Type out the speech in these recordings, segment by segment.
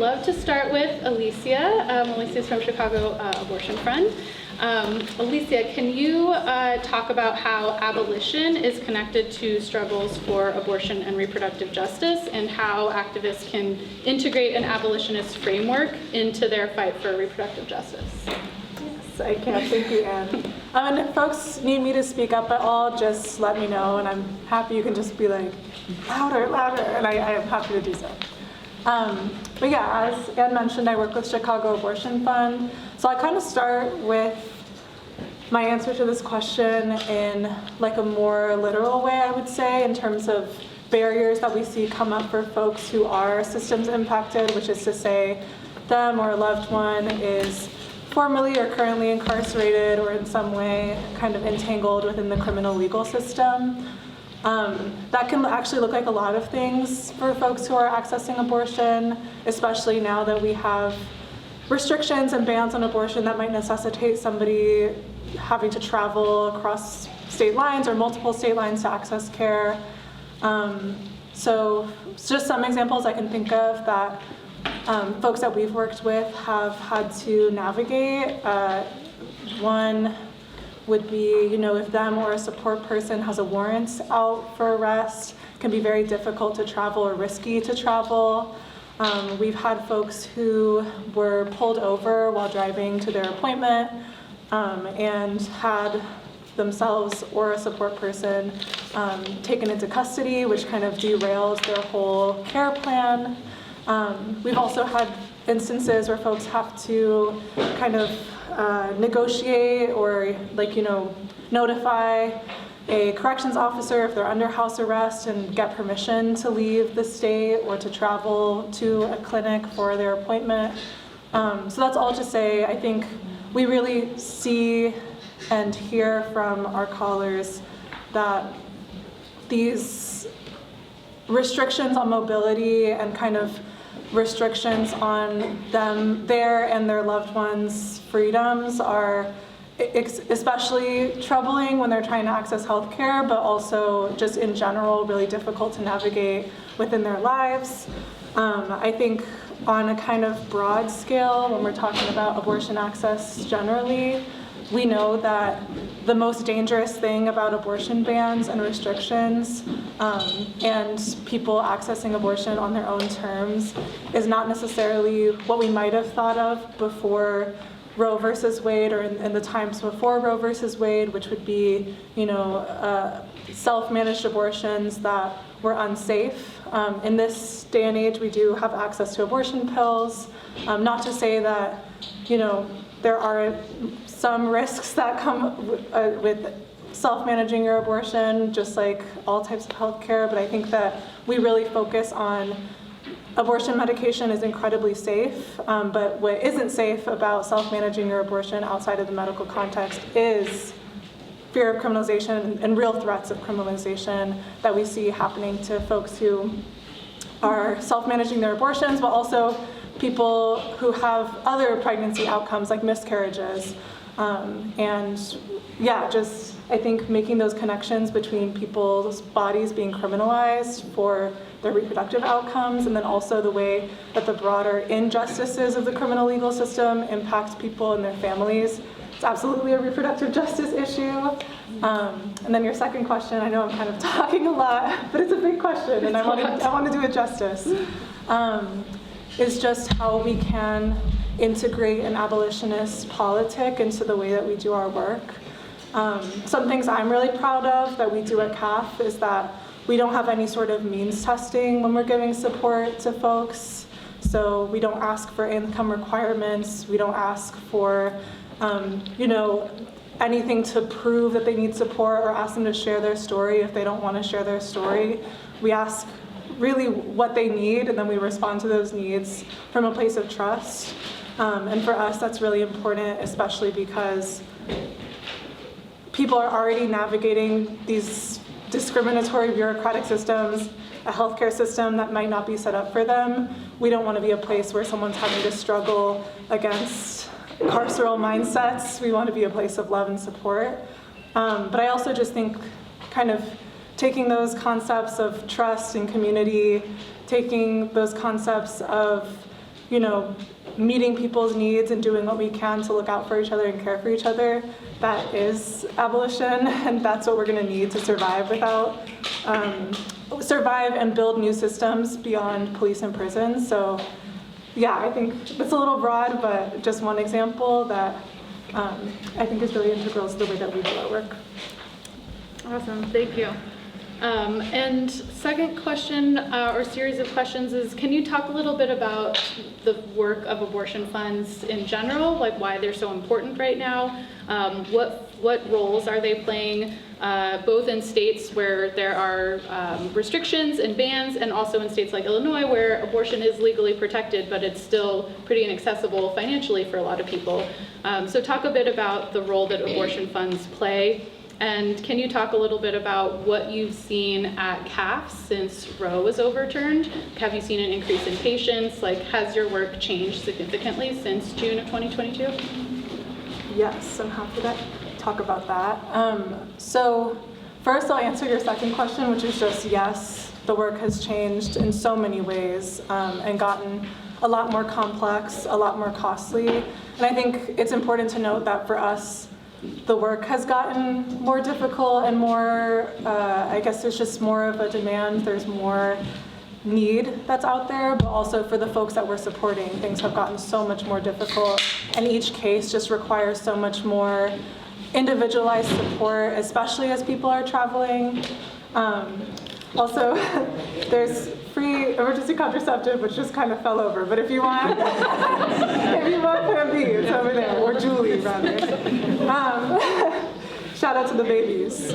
love to start with Alicia. Alicia's from Chicago Abortion Fund. Alicia, can you talk about how abolition is connected to struggles for abortion and reproductive justice, and how activists can integrate an abolitionist framework into their fight for reproductive justice? Yes, I can. Thank you, Anne. And if folks need me to speak up at all, just let me know, and I'm happy. You can just be like, louder, louder, and I am happy to do so. But yeah, as Anne mentioned, I work with Chicago Abortion Fund. So I kind of start with my answer to this question in like a more literal way, I would say, in terms of barriers that we see come up for folks who are systems impacted, which is to say them or a loved one is formerly or currently incarcerated or in some way kind of entangled within the criminal legal system. That can actually look like a lot of things for folks who are accessing abortion, especially now that we have restrictions and bans on abortion that might necessitate somebody having to travel across state lines or multiple state lines to access care. So just some examples I can think of that folks that we've worked with have had to navigate. One would be, if them or a support person has a warrant out for arrest, it can be very difficult to travel or risky to travel. We've had folks who were pulled over while driving to their appointment and had themselves or a support person taken into custody, which kind of derailed their whole care plan. We've also had instances where folks have to kind of negotiate or notify a corrections officer if they're under house arrest and get permission to leave the state or to travel to a clinic for their appointment. So that's all to say, I think we really see and hear from our callers that these restrictions on mobility and kind of restrictions on their and their loved ones' freedoms are especially troubling when they're trying to access health care, but also just in general really difficult to navigate within their lives. I think on a kind of broad scale, when we're talking about abortion access generally, we know that the most dangerous thing about abortion bans and restrictions and people accessing abortion on their own terms is not necessarily what we might have thought of before Roe versus Wade or in the times before Roe versus Wade, which would be, self-managed abortions that were unsafe. In this day and age, we do have access to abortion pills. Not to say that, there are some risks that come with self-managing your abortion, just like all types of healthcare, but I think that we really focus on abortion medication is incredibly safe, but what isn't safe about self-managing your abortion outside of the medical context is fear of criminalization and real threats of criminalization that we see happening to folks who are self-managing their abortions, but also people who have other pregnancy outcomes like miscarriages. I think making those connections between people's bodies being criminalized for their reproductive outcomes, and then also the way that the broader injustices of the criminal legal system impact people and their families. It's absolutely a reproductive justice issue. And then your second question, I know I'm kind of talking a lot, but it's a big question, and I want to do it justice. Is just how we can integrate an abolitionist politic into the way that we do our work. Some things I'm really proud of that we do at CAF is that we don't have any sort of means testing when we're giving support to folks. So we don't ask for income requirements. We don't ask for, anything to prove that they need support or ask them to share their story if they don't want to share their story. We ask really what they need, and then we respond to those needs from a place of trust. And for us, that's really important, especially because people are already navigating these discriminatory bureaucratic systems, a healthcare system that might not be set up for them. We don't want to be a place where someone's having to struggle against carceral mindsets. We want to be a place of love and support. But I also just think kind of taking those concepts of trust and community, taking those concepts of, meeting people's needs and doing what we can to look out for each other and care for each other, that is abolition, and that's what we're going to need to survive and build new systems beyond police and prisons. So yeah, I think it's a little broad, but just one example that I think is really integral to the way that we do our work. Awesome, thank you. And second question, or series of questions is, can you talk a little bit about the work of abortion funds in general, like why they're so important right now? What roles are they playing, both in states where there are restrictions and bans, and also in states like Illinois where abortion is legally protected, but it's still pretty inaccessible financially for a lot of people. So talk a bit about the role that abortion funds play. And can you talk a little bit about what you've seen at CAF since Roe was overturned? Have you seen an increase in patients? Like, has your work changed significantly since June of 2022? Yes, I'm happy to talk about that. So first I'll answer your second question, which is just yes, the work has changed in so many ways and gotten a lot more complex, a lot more costly. And I think it's important to note that for us, the work has gotten more difficult and more, I guess there's just more of a demand, there's more need that's out there, but also for the folks that we're supporting, things have gotten so much more difficult, and each case just requires so much more individualized support, especially as people are traveling. Also, there's free emergency contraceptive, which just kind of fell over. But if you want, Plan B, it's over there, or Julie rather. Shout out to the babies.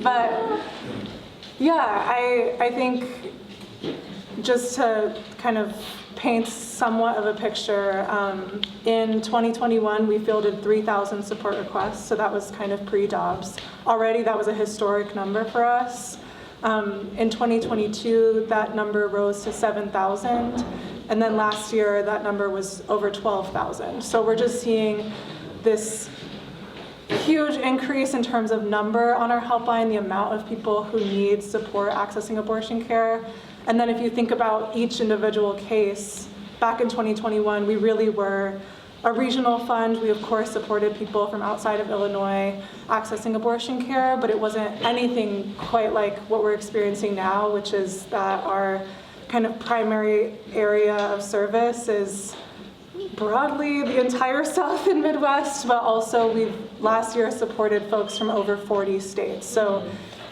But yeah, I think just to kind of paint somewhat of a picture, in 2021 we fielded 3,000 support requests, so that was kind of pre-Dobbs. Already that was a historic number for us. In 2022, that number rose to 7,000, and then last year that number was over 12,000. So we're just seeing this huge increase in terms of number on our helpline, the amount of people who need support accessing abortion care. And then if you think about each individual case, back in 2021, we really were a regional fund. We, of course, supported people from outside of Illinois accessing abortion care, but it wasn't anything quite like what we're experiencing now, which is that our kind of primary area of service is broadly the entire South and Midwest, but also we've last year supported folks from over 40 states. So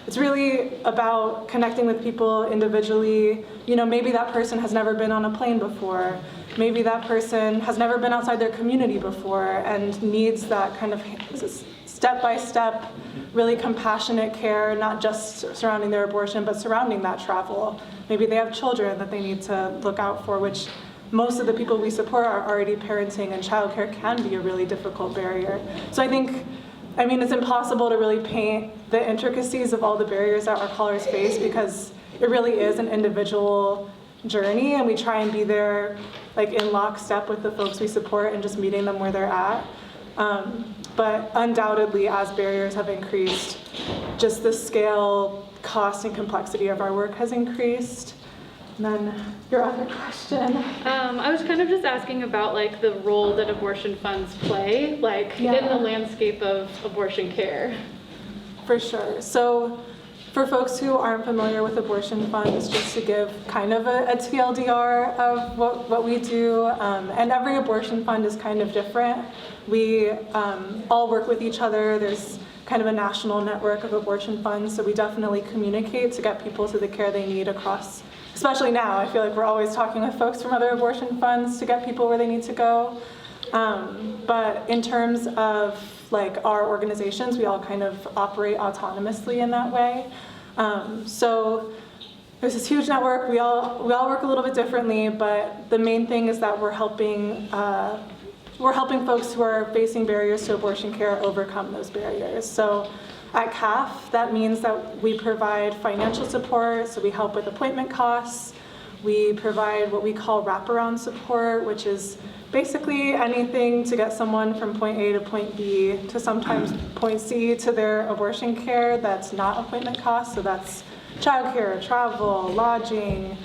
it's really about connecting with people individually. Maybe that person has never been on a plane before. Maybe that person has never been outside their community before and needs that kind of step-by-step, really compassionate care, not just surrounding their abortion, but surrounding that travel. Maybe they have children that they need to look out for, which most of the people we support are already parenting, and childcare can be a really difficult barrier. So I think, it's impossible to really paint the intricacies of all the barriers that our callers face, because it really is an individual journey, and we try and be there in lockstep with the folks we support and just meeting them where they're at. But undoubtedly, as barriers have increased, just the scale, cost, and complexity of our work has increased. And then your other question. I was kind of just asking about the role that abortion funds play, in the landscape of abortion care. For sure. So for folks who aren't familiar with abortion funds, just to give kind of a TLDR of what we do, and every abortion fund is kind of different. We all work with each other. There's kind of a national network of abortion funds, so we definitely communicate to get people to the care they need across, especially now. I feel like we're always talking with folks from other abortion funds to get people where they need to go. But in terms of our organizations, we all kind of operate autonomously in that way. So there's this huge network. We all work a little bit differently, but the main thing is that we're helping folks who are facing barriers to abortion care overcome those barriers. So at CAF, that means that we provide financial support, so we help with appointment costs. We provide what we call wraparound support, which is basically anything to get someone from point A to point B to sometimes point C to their abortion care that's not appointment costs. So that's childcare, travel, lodging,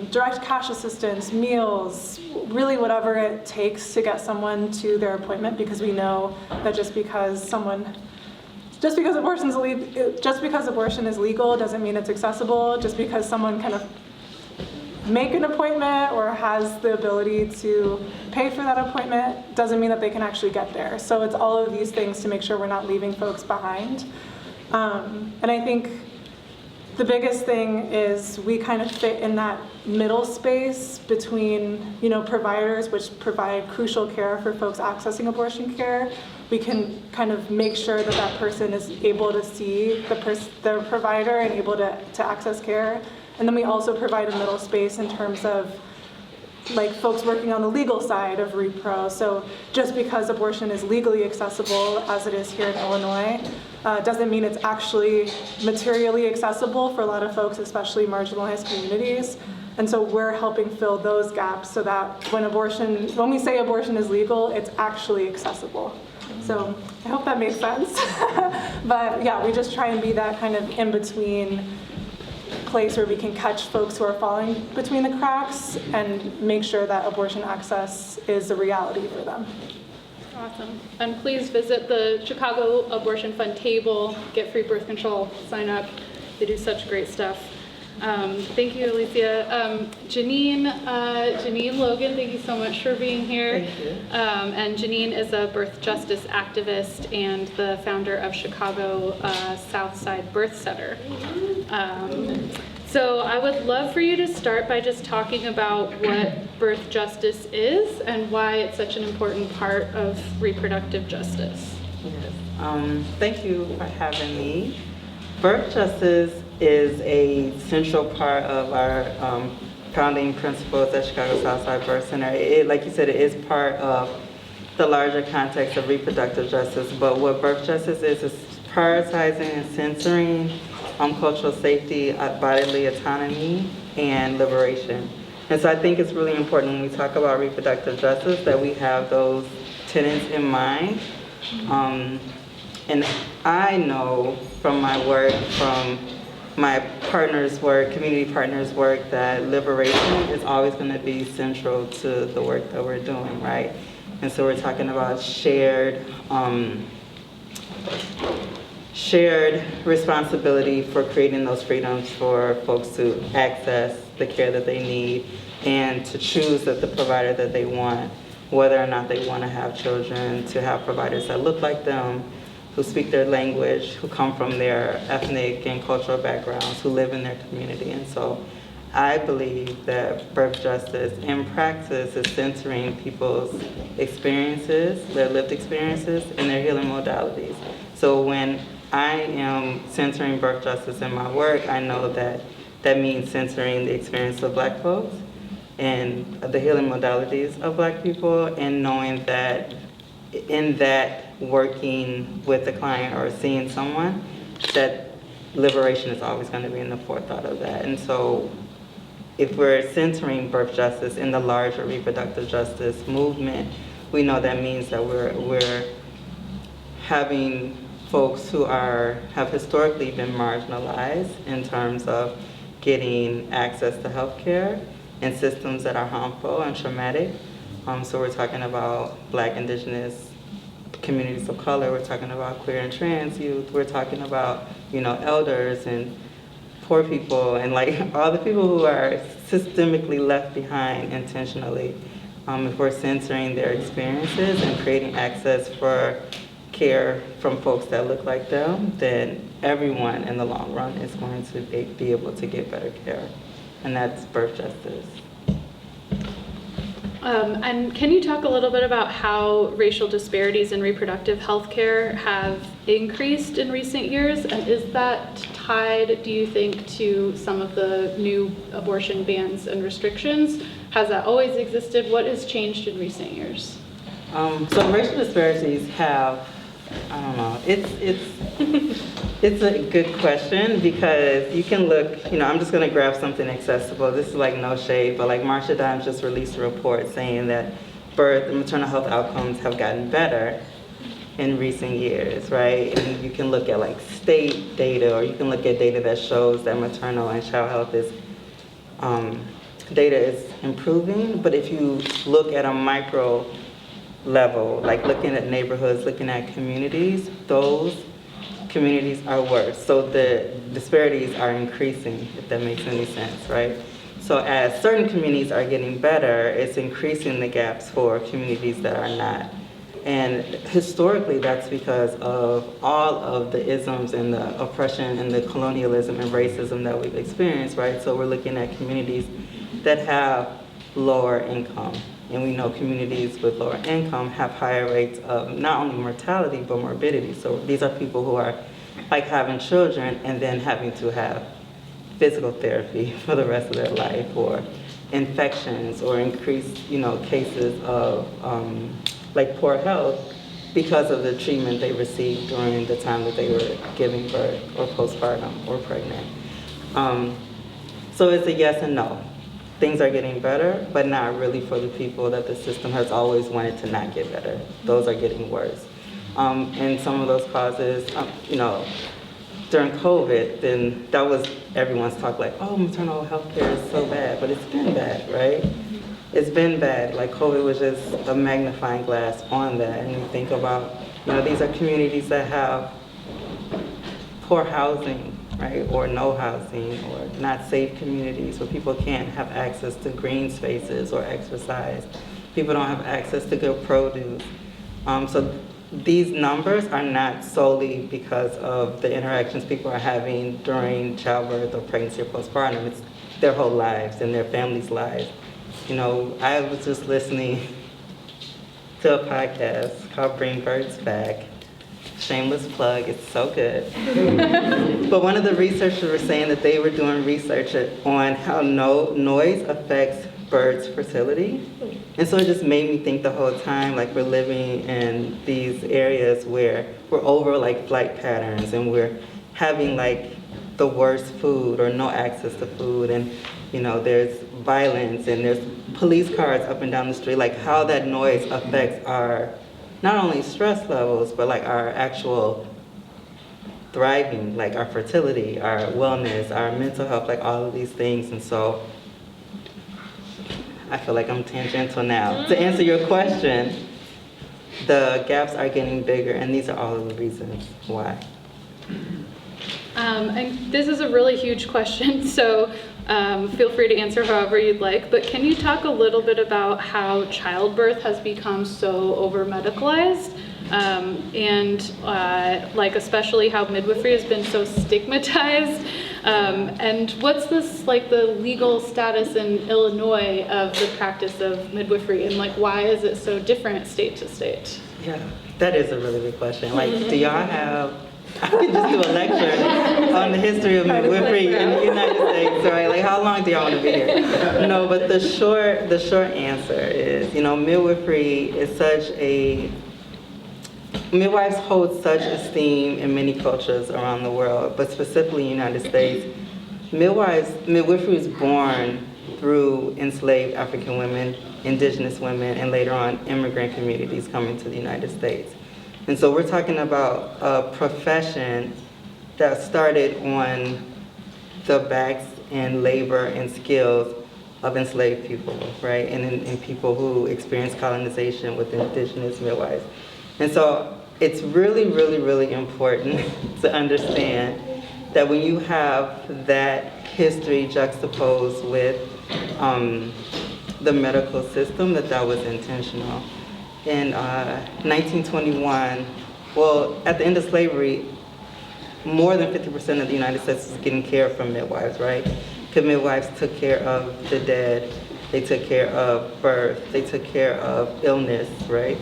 direct cash assistance, meals, really whatever it takes to get someone to their appointment, because we know that just because abortion is legal doesn't mean it's accessible. Just because someone kind of make an appointment or has the ability to pay for that appointment doesn't mean that they can actually get there. So it's all of these things to make sure we're not leaving folks behind. And I think the biggest thing is we kind of fit in that middle space between, providers, which provide crucial care for folks accessing abortion care. We can kind of make sure that that person is able to see the provider and able to access care. And then we also provide a middle space in terms of like folks working on the legal side of repro. So just because abortion is legally accessible, as it is here in Illinois, doesn't mean it's actually materially accessible for a lot of folks, especially marginalized communities. And so we're helping fill those gaps so that when we say abortion is legal, it's actually accessible. So I hope that makes sense. But yeah, we just try and be that kind of in-between place where we can catch folks who are falling between the cracks and make sure that abortion access is a reality for them. Awesome. And please visit the Chicago Abortion Fund table, get free birth control, sign up. They do such great stuff. Thank you, Alicia. Janine Logan, thank you so much for being here. Thank you. And Janine is a birth justice activist and the founder of Chicago Southside Birth Center. So I would love for you to start by just talking about what birth justice is and why it's such an important part of reproductive justice. Yes. Thank you for having me. Birth justice is a central part of our founding principles at Chicago Southside Birth Center. Like you said, it is part of the larger context of reproductive justice, but what birth justice is prioritizing and censoring cultural safety, bodily autonomy, and liberation. And so I think it's really important when we talk about reproductive justice that we have those tenets in mind. And I know from my work, from my partners' work, community partners' work, that liberation is always going to be central to the work that we're doing, right? And so we're talking about shared responsibility for creating those freedoms for folks to access the care that they need and to choose the provider that they want, whether or not they want to have children, to have providers that look like them, who speak their language, who come from their ethnic and cultural backgrounds, who live in their community. And so I believe that birth justice in practice is centering people's experiences, their lived experiences, and their healing modalities. So when I am centering birth justice in my work, I know that that means centering the experience of Black folks and the healing modalities of Black people, and knowing that in that working with the client or seeing someone, that liberation is always going to be in the forethought of that. And so if we're centering birth justice in the larger reproductive justice movement, we know that means that we're having folks who have historically been marginalized in terms of getting access to healthcare in systems that are harmful and traumatic. So we're talking about Black, Indigenous communities of color, we're talking about queer and trans youth, we're talking about, elders and poor people, and like all the people who are systemically left behind intentionally. If we're censoring their experiences and creating access for care from folks that look like them, then everyone in the long run is going to be able to get better care. And that's birth justice. And can you talk a little bit about how racial disparities in reproductive health care have increased in recent years? And is that tied, do you think, to some of the new abortion bans and restrictions? Has that always existed? What has changed in recent years? So racial disparities have, I don't know, it's a good question, because you can look, I'm just gonna grab something accessible. This is like no shade, but like Marsha Dimes just released a report saying that birth and maternal health outcomes have gotten better in recent years, right? And you can look at like state data, or you can look at data that shows that maternal and child health is data is improving, but if you look at a micro level, like looking at neighborhoods, looking at communities, those communities are worse. So the disparities are increasing, if that makes any sense, right? So as certain communities are getting better, it's increasing the gaps for communities that are not. And historically, that's because of all of the isms and the oppression and the colonialism and racism that we've experienced, right? So we're looking at communities that have lower income. And we know communities with lower income have higher rates of not only mortality, but morbidity. So these are people who are like having children and then having to have physical therapy for the rest of their life, or infections, or increased, cases of like poor health because of the treatment they received during the time that they were giving birth or postpartum or pregnant. So it's a yes and no. Things are getting better, but not really for the people that the system has always wanted to not get better. Those are getting worse. And some of those causes, during COVID, then that was everyone's talk, like, oh, maternal health care is so bad, but it's been bad, right? It's been bad. Like, COVID was just a magnifying glass on that. And you think about, these are communities that have poor housing, right, or no housing, or not safe communities where people can't have access to green spaces or exercise. People don't have access to good produce. So these numbers are not solely because of the interactions people are having during childbirth or pregnancy or postpartum. It's their whole lives and their families' lives. I was just listening to a podcast called Bring Birds Back. Shameless plug, it's so good. But one of the researchers were saying that they were doing research on how noise affects birds' fertility. And so it just made me think the whole time, like, we're living in these areas where we're over like flight patterns, and we're having like the worst food or no access to food, and there's violence and there's police cars up and down the street, like how that noise affects our not only stress levels, but like our actual thriving, like our fertility, our wellness, our mental health, like all of these things. And so I feel like I'm tangential now. To answer your question, the gaps are getting bigger, and these are all of the reasons why. And this is a really huge question, so feel free to answer however you'd like, but can you talk a little bit about how childbirth has become so over-medicalized, and like especially how midwifery has been so stigmatized, and what's this, like, the legal status in Illinois of the practice of midwifery, and like why is it so different state to state? Yeah, that is a really good question. Like, do y'all have, I could just do a lecture on the history of midwifery in the United States, right? Like, how long do y'all want to be here? No, but the short answer is, midwifery is midwives hold such esteem in many cultures around the world, but specifically in the United States. Midwifery is born through enslaved African women, indigenous women, and later on immigrant communities coming to the United States. And so we're talking about a profession that started on the backs and labor and skills of enslaved people, right? And people who experienced colonization with indigenous midwives. And so it's really, really, really important to understand that when you have that history juxtaposed with the medical system, that was intentional. In 1921, well, at the end of slavery, more than 50% of the United States was getting care from midwives, right? Because midwives took care of the dead, they took care of birth, they took care of illness, right?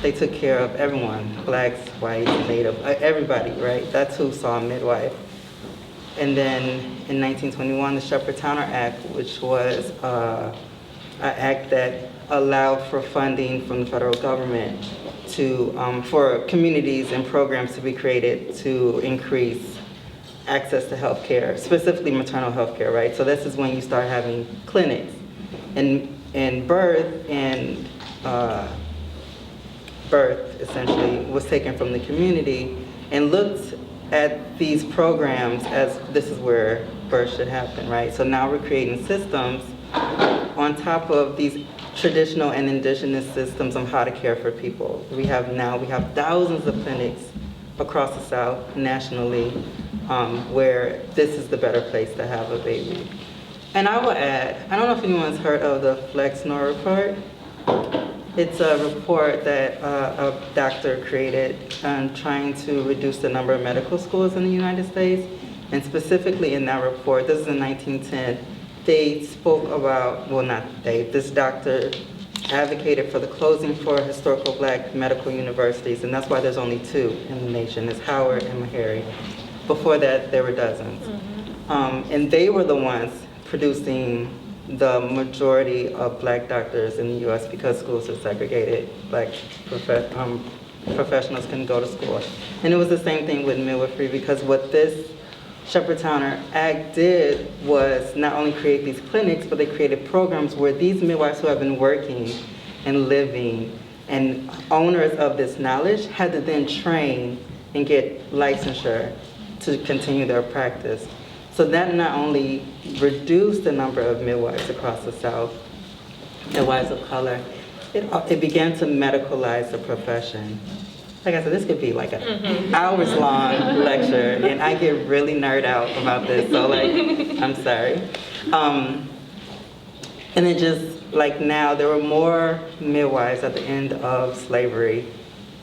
They took care of everyone, blacks, whites, native, everybody, right? That's who saw a midwife. And then in 1921, the Shepherd-Towner Act, which was an act that allowed for funding from the federal government for communities and programs to be created to increase access to health care, specifically maternal health care, right? So this is when you start having clinics. And birth essentially was taken from the community and looked at these programs as this is where birth should happen, right? So now we're creating systems on top of these traditional and indigenous systems on how to care for people. We have thousands of clinics across the South, nationally, where this is the better place to have a baby. And I will add, I don't know if anyone's heard of the FlexNor report. It's a report that a doctor created trying to reduce the number of medical schools in the United States. And specifically in that report, this is in 1910, they spoke about, well, not they, this doctor advocated for the closing for historical Black medical universities, and that's why there's only 2 in the nation. It's Howard and Meharry. Before that, there were dozens. And they were the ones producing the majority of Black doctors in the US because schools are segregated. Black professionals couldn't go to school. And it was the same thing with midwifery, because what this Shepherd-Towner Act did was not only create these clinics, but they created programs where these midwives who have been working and living and owners of this knowledge had to then train and get licensure to continue their practice. So that not only reduced the number of midwives across the South, midwives of color, it began to medicalize the profession. Like I said, this could be like an hours-long lecture, and I get really nerd out about this, so like, I'm sorry. And it just, like now, there were more midwives at the end of slavery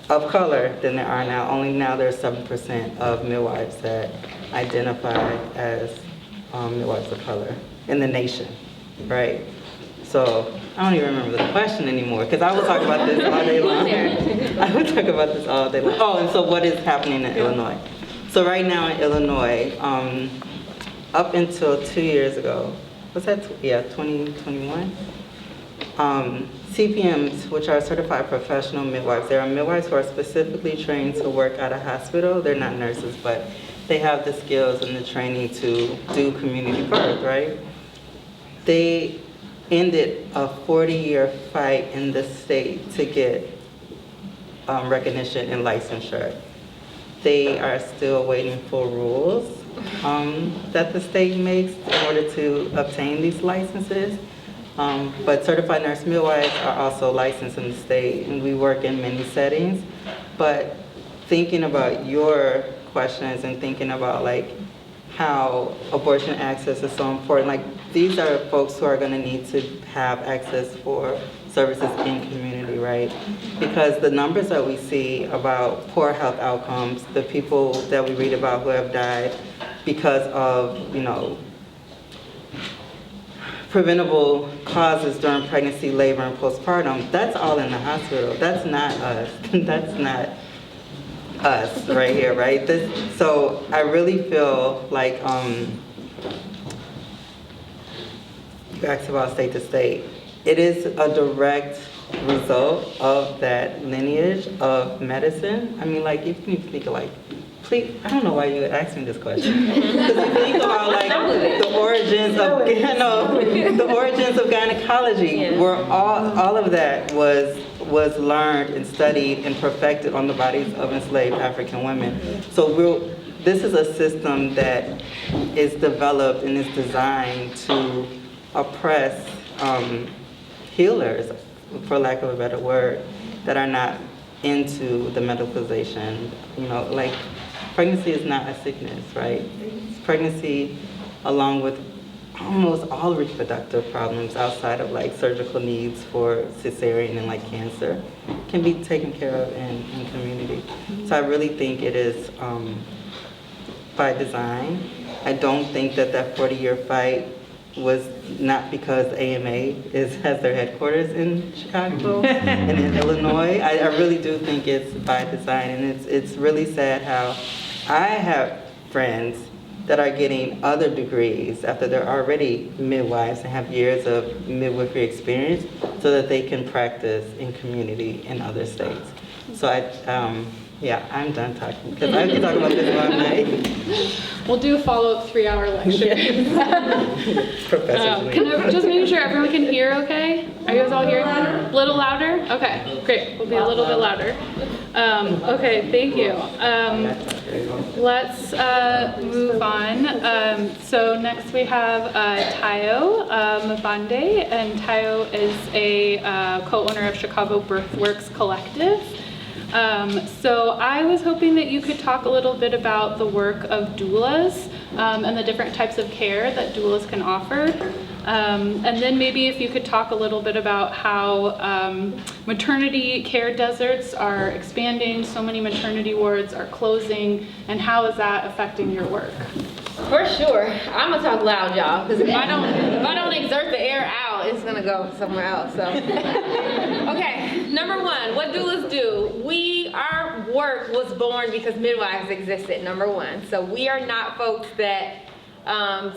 of color than there are now. Only now there's 7% of midwives that identify as midwives of color in the nation, right? So I don't even remember the question anymore, because I will talk about this all day long. I will talk about this all day long. Oh, and so what is happening in Illinois? So right now in Illinois, up until 2 years ago, was that, 2021? CPMs, which are certified professional midwives, there are midwives who are specifically trained to work at a hospital. They're not nurses, but they have the skills and the training to do community birth, right? They ended a 40-year fight in the state to get recognition and licensure. They are still waiting for rules that the state makes in order to obtain these licenses. But certified nurse midwives are also licensed in the state, and we work in many settings. But thinking about your questions and thinking about like how abortion access is so important, like these are folks who are going to need to have access for services in community, right? Because the numbers that we see about poor health outcomes, the people that we read about who have died because of, you know, preventable causes during pregnancy, labor, and postpartum, that's all in the hospital. That's not us. That's not us right here, right? So I really feel like, you asked about state to state. It is a direct result of that lineage of medicine. I mean, like, you can even think of like, please, I don't know why you asked me this question. Because you think about like the origins of, the origins of gynecology, where all of that was learned and studied and perfected on the bodies of enslaved African women. So this is a system that is developed and is designed to oppress healers, for lack of a better word, that are not into the medicalization. You know, like pregnancy is not a sickness, right? Pregnancy, along with almost all reproductive problems outside of like surgical needs for cesarean and like cancer, can be taken care of in community. So I really think it is by design. I don't think that 40-year fight was not because AMA has their headquarters in Chicago and in Illinois. I really do think it's by design, and it's really sad how I have friends that are getting other degrees after they're already midwives and have years of midwifery experience so that they can practice in community in other states. So I'm done talking, because I can talk about this all night. We'll do a follow-up 3-hour lecture. Professor Can I just make sure everyone can hear okay? Are you guys all here? A little louder? Okay, great. We'll be a little bit louder. Okay, thank you. Let's move on. So next we have Tayo Mabande, and Tayo is a co-owner of Chicago Birthworks Collective. So I was hoping that you could talk a little bit about the work of doulas and the different types of care that doulas can offer. And then maybe if you could talk a little bit about how maternity care deserts are expanding, so many maternity wards are closing, and how is that affecting your work? For sure. I'm gonna talk loud, y'all, because if I don't exert the air out, it's gonna go somewhere else. So, okay. Number one, what doulas do? Our work was born because midwives existed. Number one, so we are not folks that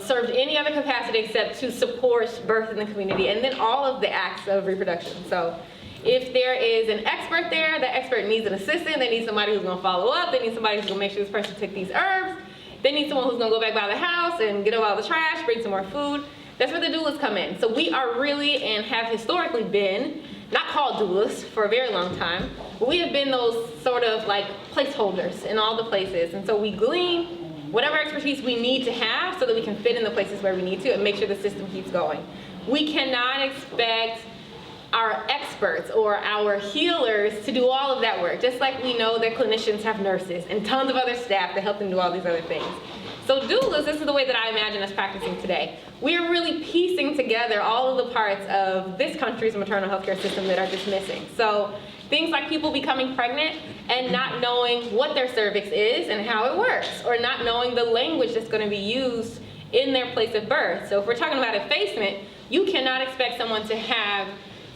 served any other capacity except to support birth in the community, and then all of the acts of reproduction. So, if there is an expert there, that expert needs an assistant. They need somebody who's gonna follow up. They need somebody who's gonna make sure this person took these herbs. They need someone who's gonna go back by the house and get up all the trash, bring some more food. That's where the doulas come in. So we are really, and have historically been, not called doulas for a very long time, but we have been those sort of like placeholders in all the places. And so we glean whatever expertise we need to have so that we can fit in the places where we need to and make sure the system keeps going. We cannot expect our experts or our healers to do all of that work, just like we know that clinicians have nurses and tons of other staff to help them do all these other things. So doulas, this is the way that I imagine us practicing today. We are really piecing together all of the parts of this country's maternal health care system that are just missing. So things like people becoming pregnant and not knowing what their cervix is and how it works, or not knowing the language that's going to be used in their place of birth. So if we're talking about effacement, you cannot expect someone to have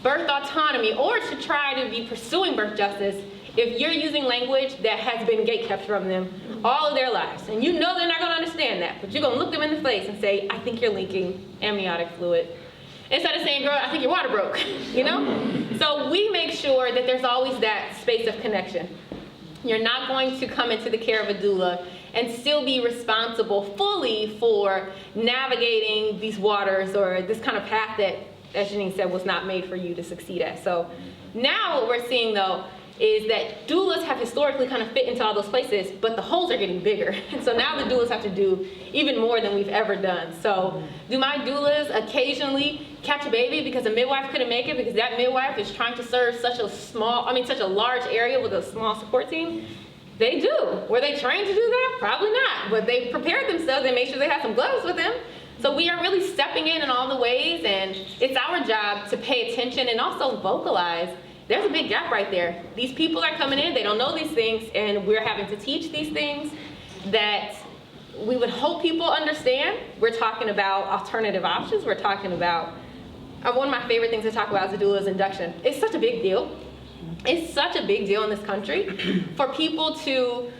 birth autonomy or to try to be pursuing birth justice if you're using language that has been gatekept from them all of their lives. And you know they're not gonna understand that, but you're gonna look them in the face and say, I think you're leaking amniotic fluid. Instead of saying, girl, I think your water broke, you know? So we make sure that there's always that space of connection. You're not going to come into the care of a doula and still be responsible fully for navigating these waters or this kind of path that, as Janine said, was not made for you to succeed at. So now what we're seeing though is that doulas have historically kind of fit into all those places, but the holes are getting bigger. And so now the doulas have to do even more than we've ever done. So do my doulas occasionally catch a baby because a midwife couldn't make it because that midwife is trying to serve such a large area with a small support team? They do. Were they trained to do that? Probably not, but they prepared themselves and made sure they had some gloves with them. So we are really stepping in all the ways, and it's our job to pay attention and also vocalize. There's a big gap right there. These people are coming in, they don't know these things, and we're having to teach these things that we would hope people understand. We're talking about alternative options. We're talking about, one of my favorite things to talk about as a doula is induction. It's such a big deal. It's such a big deal in this country for people to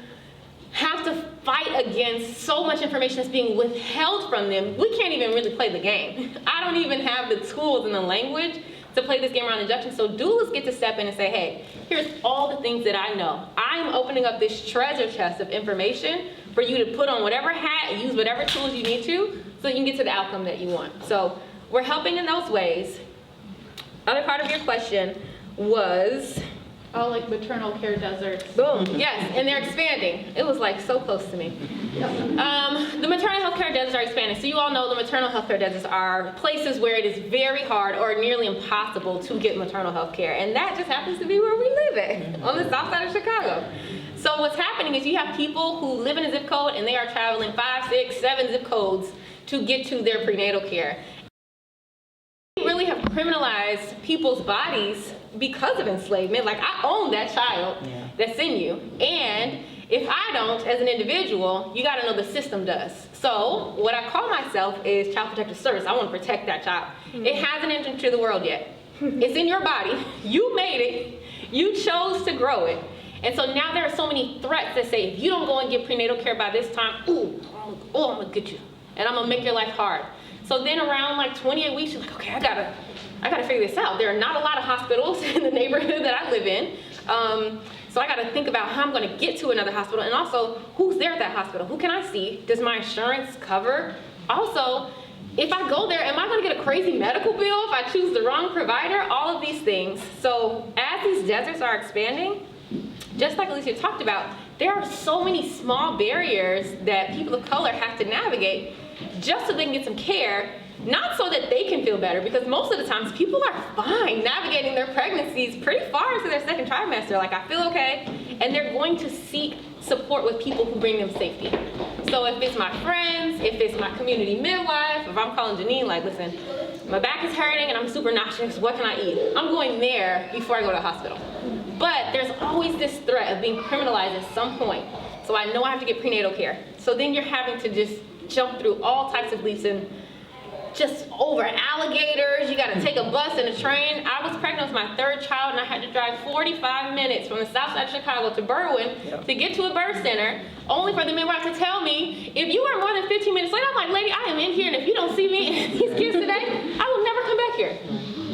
have to fight against so much information that's being withheld from them. We can't even really play the game. I don't even have the tools and the language to play this game around induction. So doulas get to step in and say, hey, here's all the things that I know. I'm opening up this treasure chest of information for you to put on whatever hat, use whatever tools you need to, so you can get to the outcome that you want. So we're helping in those ways. Other part of your question was, Oh, like maternal care deserts. boom, yes, and they're expanding. It was like so close to me. The maternal health care deserts are expanding. So you all know the maternal health care deserts are places where it is very hard or nearly impossible to get maternal health care. And that just happens to be where we live at, on the south side of Chicago. So what's happening is you have people who live in a zip code and they are traveling 5, 6, 7 zip codes to get to their prenatal care. We really have criminalized people's bodies because of enslavement. Like, I own that child that's in you. And if I don't, as an individual, you gotta know the system does. So what I call myself is Child Protective Service. I wanna protect that child. It hasn't entered into the world yet. It's in your body. You made it. You chose to grow it. And so now there are so many threats that say, if you don't go and get prenatal care by this time, I'm gonna get you. And I'm gonna make your life hard. So then around like 28 weeks, you're like, okay, I gotta figure this out. There are not a lot of hospitals in the neighborhood that I live in. So I gotta think about how I'm gonna get to another hospital, and also who's there at that hospital? Who can I see? Does my insurance cover? Also, if I go there, am I gonna get a crazy medical bill if I choose the wrong provider? All of these things. So as these deserts are expanding, just like Alicia talked about, there are so many small barriers that people of color have to navigate just so they can get some care, not so that they can feel better, because most of the times people are fine navigating their pregnancies pretty far into their second trimester. Like, I feel okay, and they're going to seek support with people who bring them safety. So if it's my friends, if it's my community midwife, if I'm calling Janine, like, listen, my back is hurting and I'm super nauseous, what can I eat? I'm going there before I go to the hospital. But there's always this threat of being criminalized at some point. So I know I have to get prenatal care. So then you're having to just jump through all types of leaps and just over alligators. You gotta take a bus and a train. I was pregnant with my third child and I had to drive 45 minutes from the south side of Chicago to Berwyn to get to a birth center, only for the midwife to tell me, if you are more than 15 minutes late, I'm like, lady, I am in here, and if you don't see me and these kids today, I will never come back here.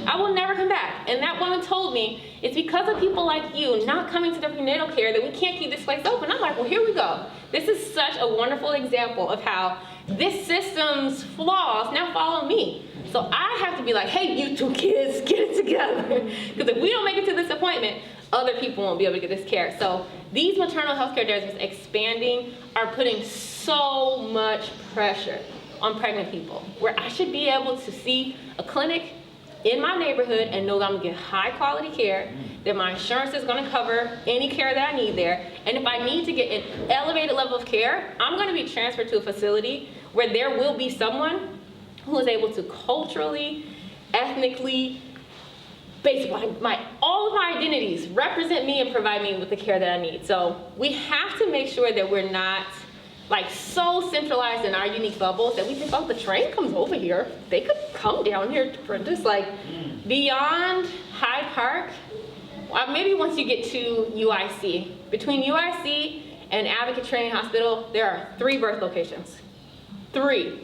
I will never come back. And that woman told me, it's because of people like you not coming to the prenatal care that we can't keep this place open. I'm like, well, here we go. This is such a wonderful example of how this system's flaws now follow me. So I have to be like, hey, you two kids, get it together. Because if we don't make it to this appointment, other people won't be able to get this care. So these maternal health care deserts expanding are putting so much pressure on pregnant people, where I should be able to see a clinic in my neighborhood and know that I'm gonna get high quality care, that my insurance is gonna cover any care that I need there. And if I need to get an elevated level of care, I'm gonna be transferred to a facility where there will be someone who is able to culturally, ethnically, basically all of my identities represent me and provide me with the care that I need. So we have to make sure that we're not like so centralized in our unique bubbles that we think, oh, the train comes over here, they could come down here for this. Like, beyond Hyde Park, maybe once you get to UIC, between UIC and Advocate Training Hospital, there are 3 birth locations. 3.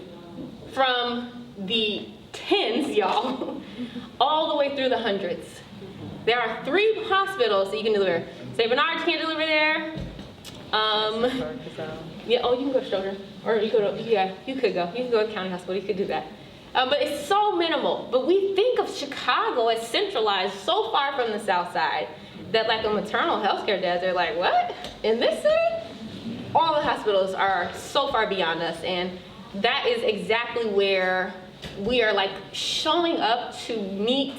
From the tens, y'all, all the way through the hundreds. There are 3 hospitals that you can deliver. St. Bernard can't deliver there. Yeah, oh, you can go to Stroger, or you go to, yeah, you could go. You can go to County Hospital, you could do that. But it's so minimal. But we think of Chicago as centralized so far from the south side that like a maternal healthcare desert, like what? In this city? All the hospitals are so far beyond us, and that is exactly where we are like showing up to meet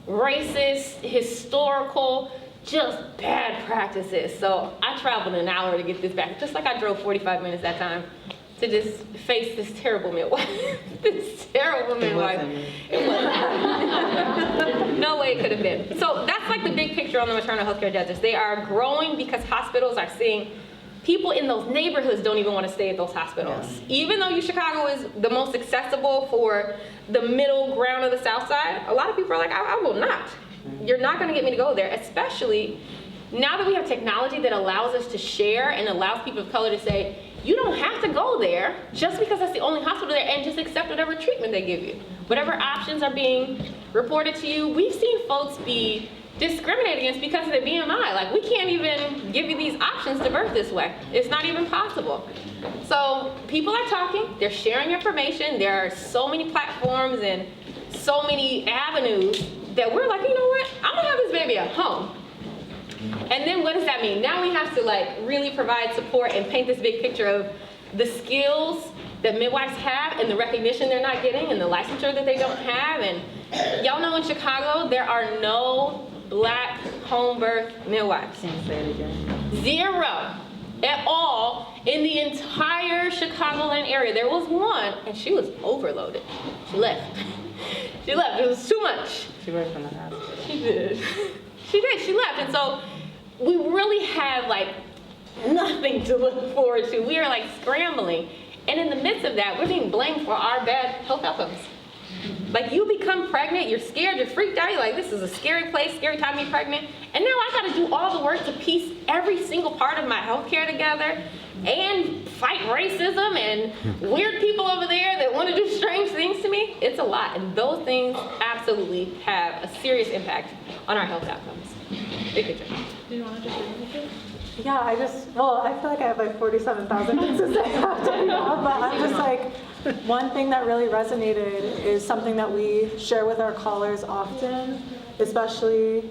racist, historical, just bad practices. So I traveled an hour to get this back, just like I drove 45 minutes that time to just face this terrible midwife. This terrible midwife. It wasn't. No way it could have been. So that's like the big picture on the maternal healthcare deserts. They are growing because hospitals are seeing people in those neighborhoods don't even want to stay at those hospitals. Yeah. Even though Chicago is the most accessible for the middle ground of the south side, a lot of people are like, I will not. You're not going to get me to go there, especially now that we have technology that allows us to share and allows people of color to say, you don't have to go there just because that's the only hospital there, and just accept whatever treatment they give you. Whatever options are being reported to you. We've seen folks be discriminated against because of their BMI. Like, we can't even give you these options to birth this way. It's not even possible. So people are talking, they're sharing information. There are so many platforms and so many avenues that we're like, you know what, I'm gonna have this baby at home. And then what does that mean? Now we have to like really provide support and paint this big picture of the skills that midwives have and the recognition they're not getting and the licensure that they don't have. And y'all know in Chicago, there are no Black home birth midwives. Can't say it again. 0 at all in the entire Chicagoland area. There was one, and she was overloaded. She left. She left. It was too much. She worked in the hospital. She did. She did. She left. And so we really have like nothing to look forward to. We are like scrambling. And in the midst of that, we're being blamed for our bad health outcomes. Like, you become pregnant, you're scared, you're freaked out, you're like, this is a scary place, scary time to be pregnant. And now I gotta do all the work to piece every single part of my healthcare together and fight racism and weird people over there that wanna do strange things to me. It's a lot, and those things absolutely have a serious impact on our health outcomes. Big picture. Do you want to just read anything? Yeah, I feel like I have like 47,000 things to say after now, but I'm just like, one thing that really resonated is something that we share with our callers often, especially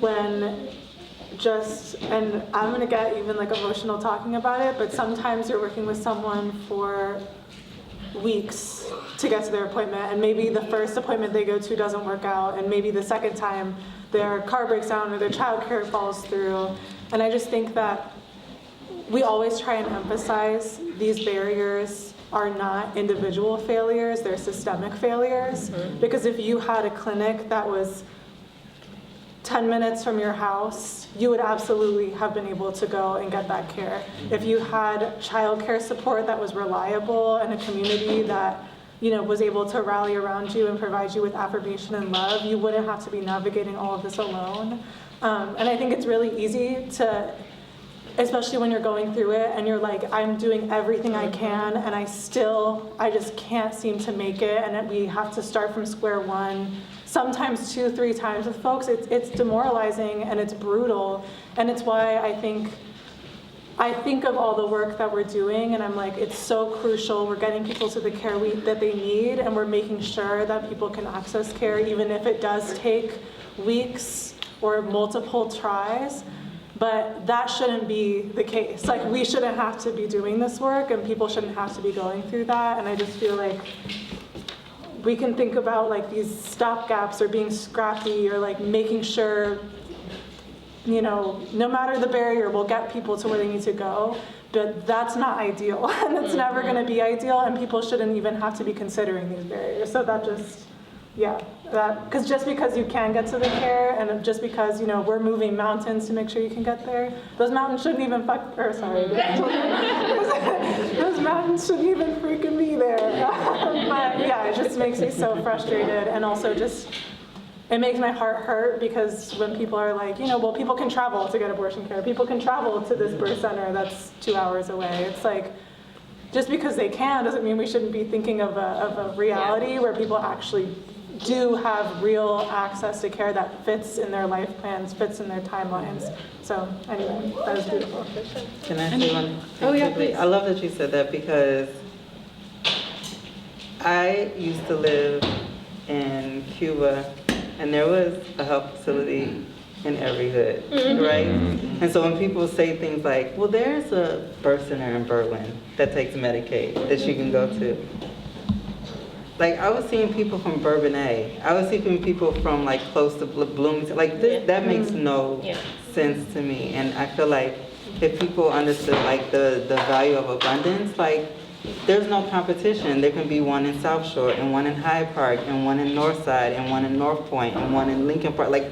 when and I'm gonna get even like emotional talking about it, but sometimes you're working with someone for weeks to get to their appointment, and maybe the first appointment they go to doesn't work out, and maybe the second time their car breaks down or their childcare falls through. And I just think that we always try and emphasize these barriers are not individual failures, they're systemic failures. Because if you had a clinic that was 10 minutes from your house, you would absolutely have been able to go and get that care. If you had childcare support that was reliable and a community that was able to rally around you and provide you with affirmation and love, you wouldn't have to be navigating all of this alone. And I think it's really easy to, especially when you're going through it and you're like, I'm doing everything I can and I just can't seem to make it, and we have to start from square one, sometimes 2-3 times with folks. It's demoralizing and it's brutal, and it's why I think of all the work that we're doing, and I'm like, it's so crucial. We're getting people to the care that they need, and we're making sure that people can access care, even if it does take weeks or multiple tries. But that shouldn't be the case. Like, we shouldn't have to be doing this work, and people shouldn't have to be going through that. And I just feel like we can think about like these stopgaps or being scrappy or like making sure, no matter the barrier, we'll get people to where they need to go. But that's not ideal, and it's never going to be ideal, and people shouldn't even have to be considering these barriers. So because just because you can get to the care, and just because we're moving mountains to make sure you can get there, those mountains shouldn't even those mountains shouldn't even freaking be there. But yeah, it just makes me so frustrated, and also it makes my heart hurt, because when people are like, well, people can travel to get abortion care, people can travel to this birth center that's 2 hours away. It's like, just because they can doesn't mean we shouldn't be thinking of a reality where people actually do have real access to care that fits in their life plans, fits in their timelines. So anyway, that was beautiful. Can I say one thing? Oh, yeah, quickly? please. I love that you said that, because I used to live in Cuba, and there was a health facility in every hood, right? And so when people say things like, well, there's a birth center in Berlin that takes Medicaid that you can go to. Like, I was seeing people from Bourbonnais. I was seeing people from like close to Bloomington. Like, that makes no sense to me. And I feel like if people understood like the value of abundance, like, there's no competition. There can be one in South Shore, and one in Hyde Park, and one in Northside, and one in North Point, and one in Lincoln Park. Like,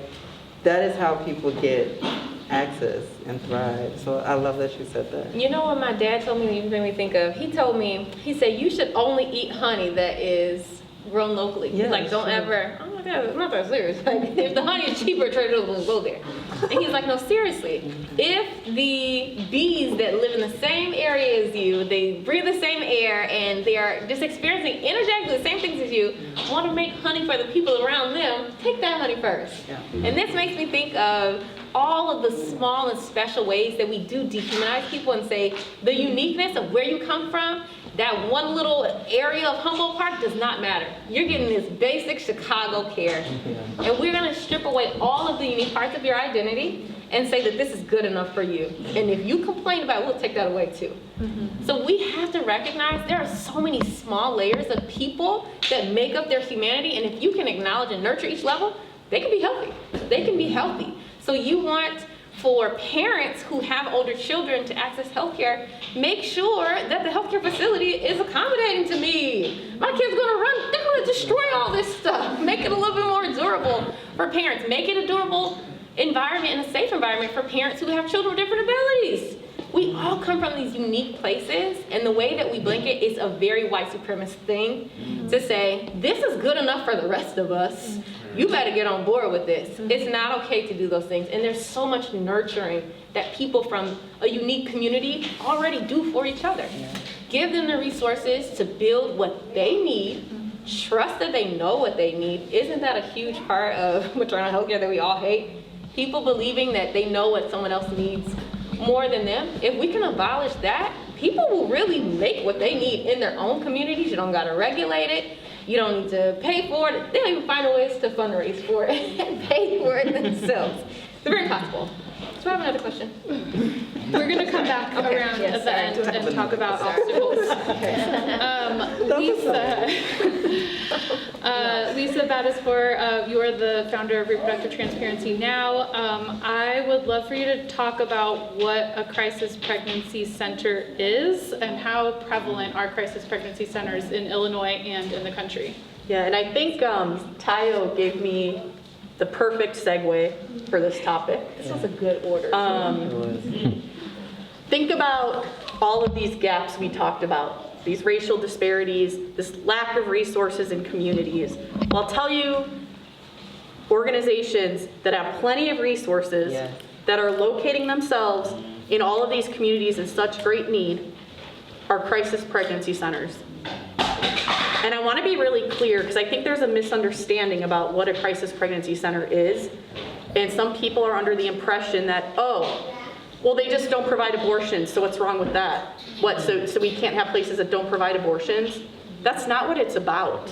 that is how people get access and thrive. So I love that you said that. You know what my dad told me, you made me think of? He told me, he said, you should only eat honey that is grown locally. Yeah, Like, don't ever, oh my God, it's not that serious. Like, if the honey is cheaper, Trader Joe's will go there. And he's like, no, seriously. If the bees that live in the same area as you, they breathe the same air, and they are just experiencing energetically the same things as you, want to make honey for the people around them, take that honey first. Yeah. And this makes me think of all of the small and special ways that we do dehumanize people and say the uniqueness of where you come from, that one little area of Humboldt Park does not matter. You're getting this basic Chicago care. And we're gonna strip away all of the unique parts of your identity and say that this is good enough for you. And if you complain about it, we'll take that away too. So we have to recognize there are so many small layers of people that make up their humanity, and if you can acknowledge and nurture each level, they can be healthy. They can be healthy. So you want for parents who have older children to access healthcare, make sure that the healthcare facility is accommodating to me. My kid's gonna run, they're gonna destroy all this stuff. Make it a little bit more durable for parents. Make it a durable environment and a safe environment for parents who have children with different abilities. We all come from these unique places, and the way that we blanket is a very white supremacist thing to say, this is good enough for the rest of us. You better get on board with this. It's not okay to do those things. And there's so much nurturing that people from a unique community already do for each other. Give them the resources to build what they need. Trust that they know what they need. Isn't that a huge part of maternal health care that we all hate? people believing that they know what someone else needs more than them, if we can abolish that, people will really make what they need in their own communities. You don't gotta regulate it. You don't need to pay for it. They'll even find ways to fundraise for it and pay for it themselves. It's very possible. So I have another question. We're going to come back around yes, at the end sorry. and talk about obstacles. Lisa Battisfor, you are the founder of Reproductive Transparency Now. I would love for you to talk about what a crisis pregnancy center is and how prevalent are crisis pregnancy centers in Illinois and in the country. Yeah, and I think Tayo gave me the perfect segue for this topic. This was a good order. Think about all of these gaps we talked about, these racial disparities, this lack of resources in communities. Well, I'll tell you, organizations that have plenty of resources, Yes. that are locating themselves in all of these communities in such great need, are crisis pregnancy centers. And I want to be really clear, because I think there's a misunderstanding about what a crisis pregnancy center is. And some people are under the impression that, oh, well, they just don't provide abortions, so what's wrong with that? What, so we can't have places that don't provide abortions? That's not what it's about.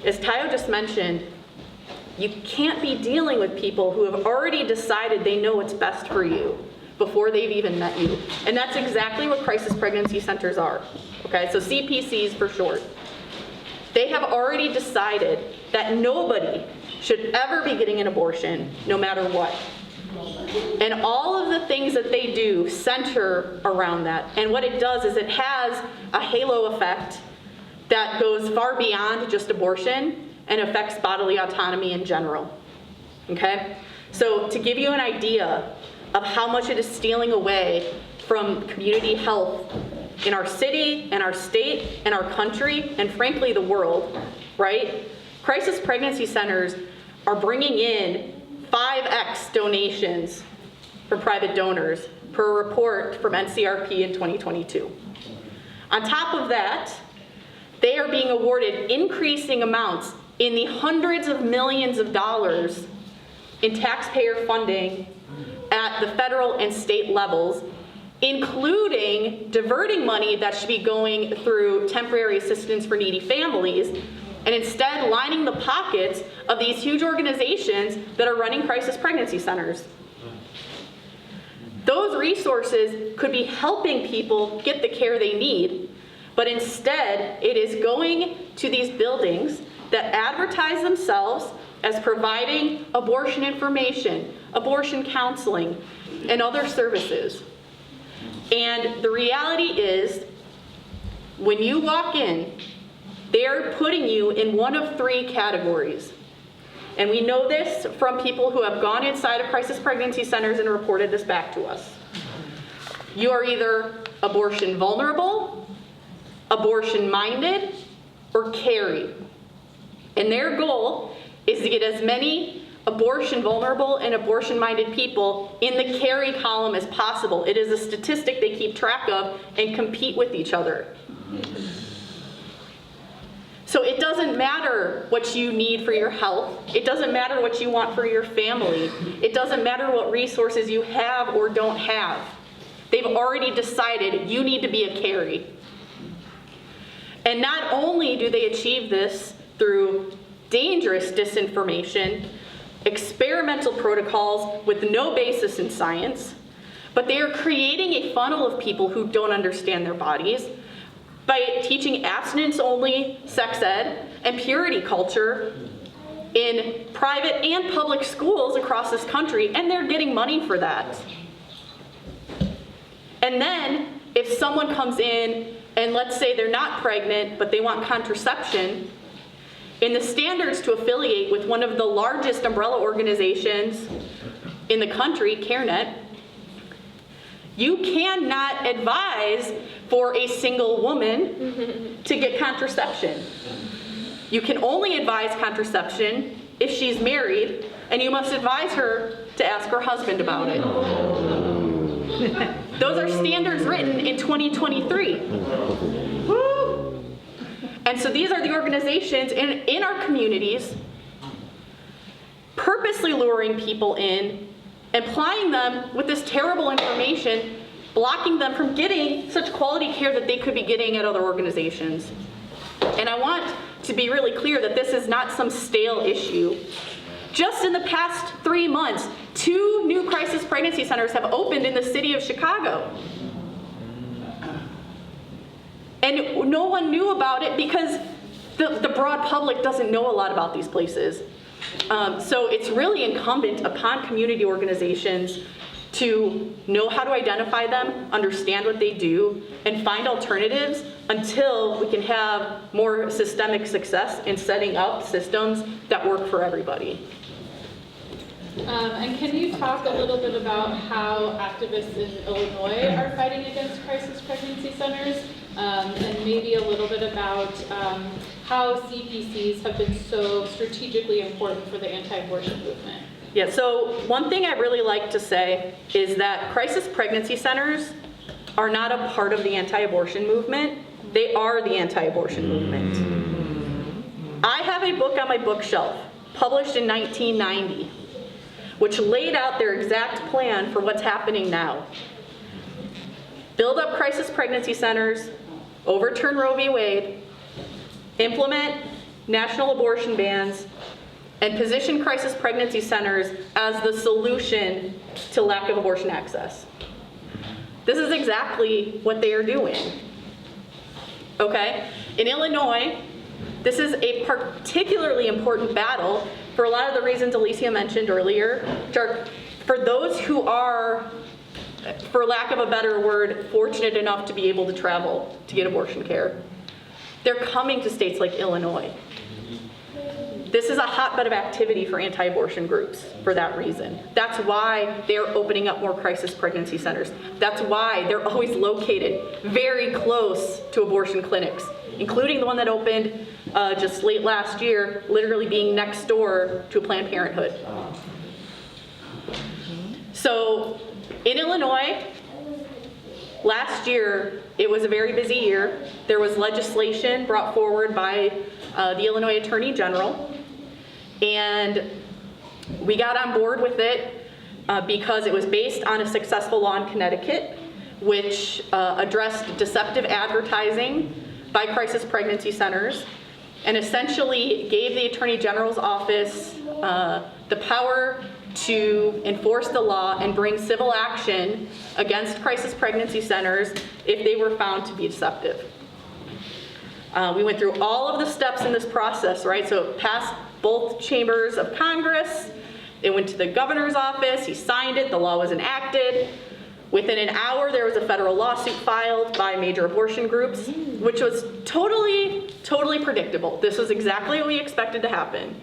As Tayo just mentioned, you can't be dealing with people who have already decided they know what's best for you before they've even met you. And that's exactly what crisis pregnancy centers are. Okay, so CPCs for short. They have already decided that nobody should ever be getting an abortion, no matter what. And all of the things that they do center around that. And what it does is it has a halo effect that goes far beyond just abortion and affects bodily autonomy in general. Okay? So to give you an idea of how much it is stealing away from community health in our city, and our state, and our country, and frankly the world, right? Crisis pregnancy centers are bringing in 5x donations from private donors per report from NCRP in 2022. On top of that, they are being awarded increasing amounts in the hundreds of millions of dollars in taxpayer funding at the federal and state levels, including diverting money that should be going through temporary assistance for needy families, and instead lining the pockets of these huge organizations that are running crisis pregnancy centers. Those resources could be helping people get the care they need, but instead it is going to these buildings that advertise themselves as providing abortion information, abortion counseling, and other services. And the reality is, when you walk in, they're putting you in one of 3 categories. And we know this from people who have gone inside of crisis pregnancy centers and reported this back to us. You are either abortion vulnerable, abortion minded, or carry. And their goal is to get as many abortion vulnerable and abortion minded people in the carry column as possible. It is a statistic they keep track of and compete with each other. So it doesn't matter what you need for your health. It doesn't matter what you want for your family. It doesn't matter what resources you have or don't have. They've already decided you need to be a carry. And not only do they achieve this through dangerous disinformation, experimental protocols with no basis in science, but they are creating a funnel of people who don't understand their bodies by teaching abstinence-only sex ed and purity culture in private and public schools across this country, and they're getting money for that. And then, if someone comes in and let's say they're not pregnant, but they want contraception, in the standards to affiliate with one of the largest umbrella organizations in the country, CareNet, you cannot advise for a single woman to get contraception. You can only advise contraception if she's married, and you must advise her to ask her husband about it. Those are standards written in 2023. Woo! And so these are the organizations in our communities purposely luring people in and plying them with this terrible information, blocking them from getting such quality care that they could be getting at other organizations. And I want to be really clear that this is not some stale issue. Just in the past 3 months, 2 new crisis pregnancy centers have opened in the city of Chicago. And no one knew about it because the broad public doesn't know a lot about these places. So it's really incumbent upon community organizations to know how to identify them, understand what they do, and find alternatives until we can have more systemic success in setting up systems that work for everybody. And can you talk a little bit about how activists in Illinois are fighting against crisis pregnancy centers? And maybe a little bit about how CPCs have been so strategically important for the anti-abortion movement. Yeah, so one thing I really like to say is that crisis pregnancy centers are not a part of the anti-abortion movement. They are the anti-abortion movement. I have a book on my bookshelf, published in 1990, which laid out their exact plan for what's happening now. Build up crisis pregnancy centers, overturn Roe v. Wade, implement national abortion bans, and position crisis pregnancy centers as the solution to lack of abortion access. This is exactly what they are doing. Okay? In Illinois, this is a particularly important battle for a lot of the reasons Alicia mentioned earlier, which are for those who are, for lack of a better word, fortunate enough to be able to travel to get abortion care. They're coming to states like Illinois. This is a hotbed of activity for anti-abortion groups for that reason. That's why they're opening up more crisis pregnancy centers. That's why they're always located very close to abortion clinics, including the one that opened just late last year, literally being next door to a Planned Parenthood. So in Illinois, last year, it was a very busy year. There was legislation brought forward by the Illinois Attorney General, and we got on board with it because it was based on a successful law in Connecticut, which addressed deceptive advertising by crisis pregnancy centers, and essentially gave the Attorney General's office the power to enforce the law and bring civil action against crisis pregnancy centers if they were found to be deceptive. We went through all of the steps in this process, right? So it passed both chambers of Congress. It went to the governor's office. He signed it. The law was enacted. Within an hour, there was a federal lawsuit filed by major abortion groups, which was totally predictable. This was exactly what we expected to happen.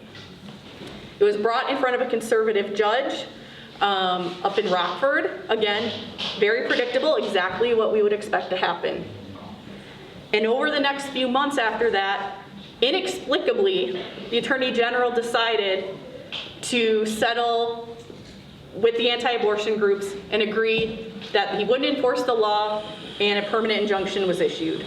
It was brought in front of a conservative judge up in Rockford. Again, very predictable, exactly what we would expect to happen. And over the next few months after that, inexplicably, the Attorney General decided to settle with the anti-abortion groups and agree that he wouldn't enforce the law and a permanent injunction was issued.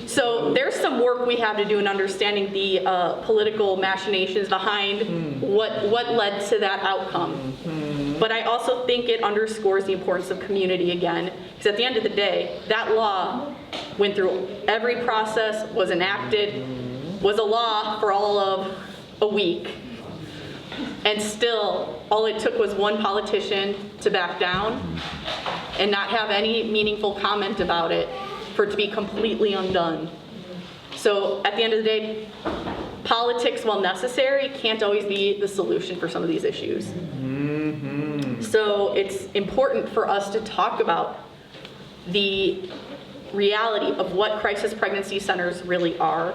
So there's some work we have to do in understanding the political machinations behind what led to that outcome. But I also think it underscores the importance of community again, because at the end of the day, that law went through every process, was enacted, was a law for all of a week, and still all it took was one politician to back down and not have any meaningful comment about it for it to be completely undone. So at the end of the day, politics, while necessary, can't always be the solution for some of these issues. So it's important for us to talk about the reality of what crisis pregnancy centers really are,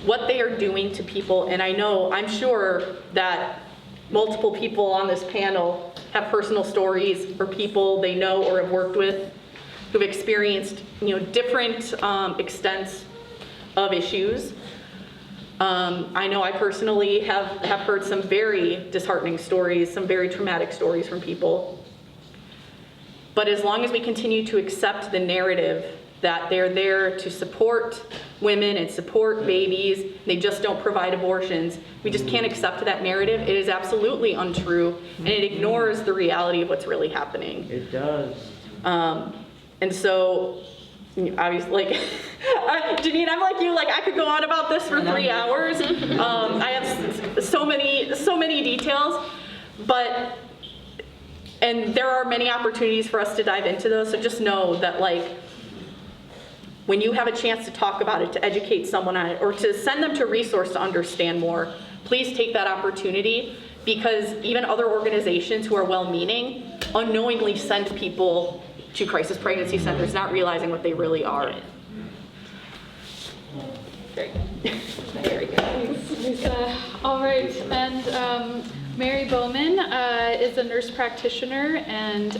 what they are doing to people. And I'm sure that multiple people on this panel have personal stories or people they know or have worked with who've experienced different extents of issues. I know I personally have heard some very disheartening stories, some very traumatic stories from people. But as long as we continue to accept the narrative that they're there to support women and support babies. They just don't provide abortions. We just can't accept that narrative. It is absolutely untrue, and it ignores the reality of what's really happening. It does. And so, obviously, like, Janine, I'm like you, like, I could go on about this for 3 hours. I have so many details, and there are many opportunities for us to dive into those, so just know that, like, when you have a chance to talk about it, to educate someone on it, or to send them to resource to understand more, please take that opportunity, because even other organizations who are well-meaning unknowingly send people to crisis pregnancy centers, not realizing what they really are. Very good. Lisa. All right, and Mary Bowman is a nurse practitioner and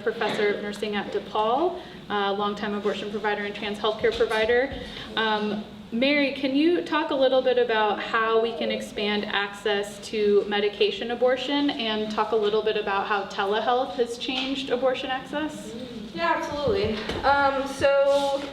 professor of nursing at DePaul, longtime abortion provider and trans healthcare provider. Mary, can you talk a little bit about how we can expand access to medication abortion and talk a little bit about how telehealth has changed abortion access? Yeah, absolutely. So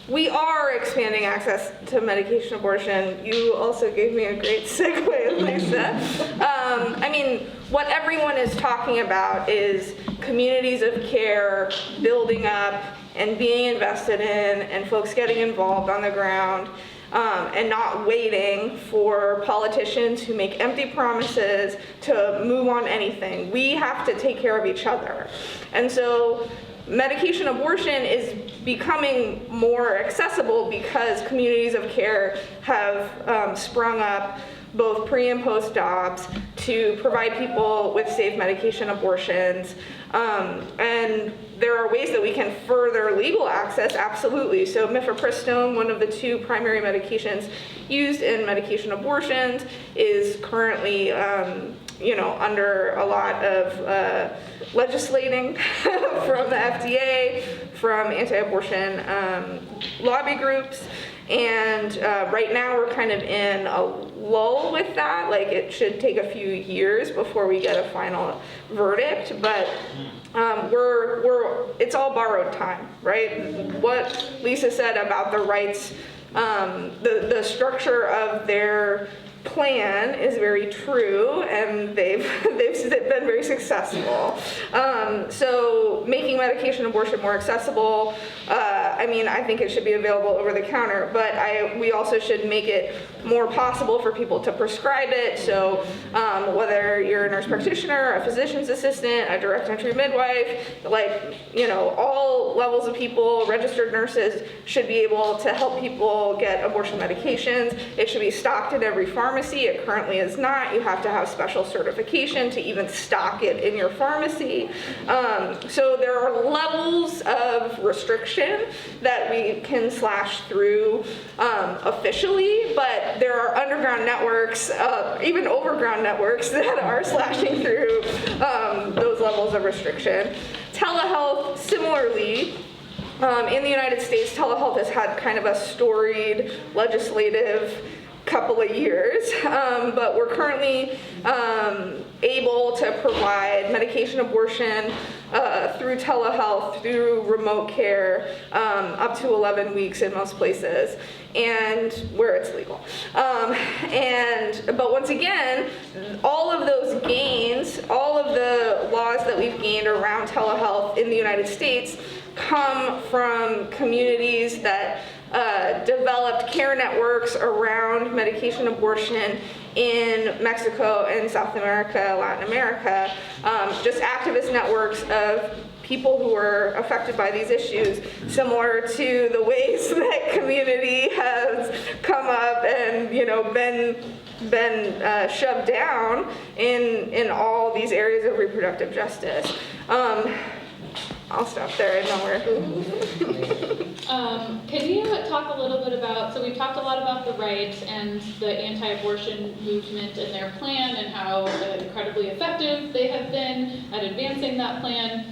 we are expanding access to medication abortion. You also gave me a great segue, Lisa. I mean, what everyone is talking about is communities of care building up and being invested in, and folks getting involved on the ground, and not waiting for politicians who make empty promises to move on anything. We have to take care of each other. And so medication abortion is becoming more accessible because communities of care have sprung up both pre and post-ops to provide people with safe medication abortions. And there are ways that we can further legal access, absolutely. So mifepristone, one of the 2 primary medications used in medication abortions, is currently under a lot of legislating from the FDA, from anti-abortion lobby groups. And right now we're kind of in a lull with that. Like, it should take a few years before we get a final verdict, but it's all borrowed time, right? What Lisa said about the rights, the structure of their plan is very true, and they've been very successful. So making medication abortion more accessible, I think it should be available over the counter, but we also should make it more possible for people to prescribe it. So whether you're a nurse practitioner, a physician's assistant, a direct entry midwife, all levels of people, registered nurses should be able to help people get abortion medications. It should be stocked in every pharmacy. It currently is not. You have to have special certification to even stock it in your pharmacy. So there are levels of restriction that we can slash through officially, but there are underground networks, even overground networks, that are slashing through those levels of restriction. Telehealth, similarly, in the United States, telehealth has had kind of a storied legislative couple of years, but we're currently able to provide medication abortion through telehealth, through remote care, up to 11 weeks in most places, and where it's legal. But once again, all of those gains, all of the laws that we've gained around telehealth in the United States come from communities that developed care networks around medication abortion in Mexico and South America, Latin America, just activist networks of people who were affected by these issues, similar to the ways that community has come up and been shoved down in all these areas of reproductive justice. I'll stop there. I know where. Can you talk a little bit about, so we've talked a lot about the rights and the anti-abortion movement and their plan and how incredibly effective they have been at advancing that plan.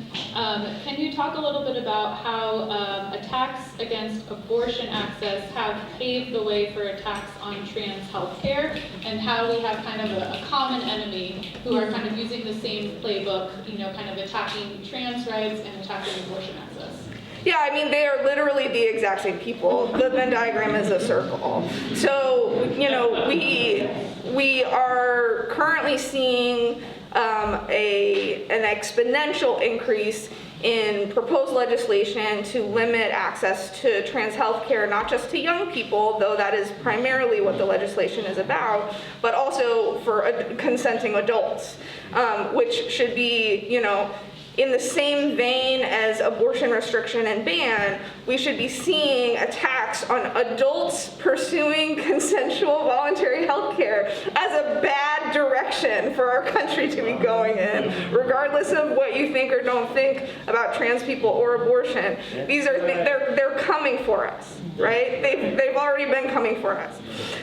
Can you talk a little bit about how attacks against abortion access have paved the way for attacks on trans healthcare, and how we have kind of a common enemy who are kind of using the same playbook, kind of attacking trans rights and attacking abortion access? Yeah, I mean, they are literally the exact same people. The Venn diagram is a circle. So, you know, we are currently seeing an exponential increase in proposed legislation to limit access to trans health care, not just to young people, though that is primarily what the legislation is about, but also for consenting adults, which should be, you know, in the same vein as abortion restriction and ban, we should be seeing attacks on adults pursuing consensual voluntary health care as a bad direction for our country to be going in, regardless of what you think or don't think about trans people or abortion. These are they're coming for us, right? They've already been coming for us.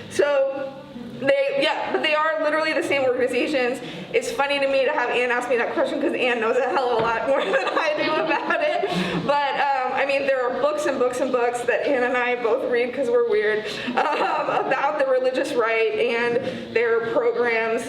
So but they are literally the same organizations. It's funny to me to have Ann ask me that question because Ann knows a hell of a lot more than I do about it. But I mean, there are books and books and books that Ann and I both read because we're weird about the religious right and their programs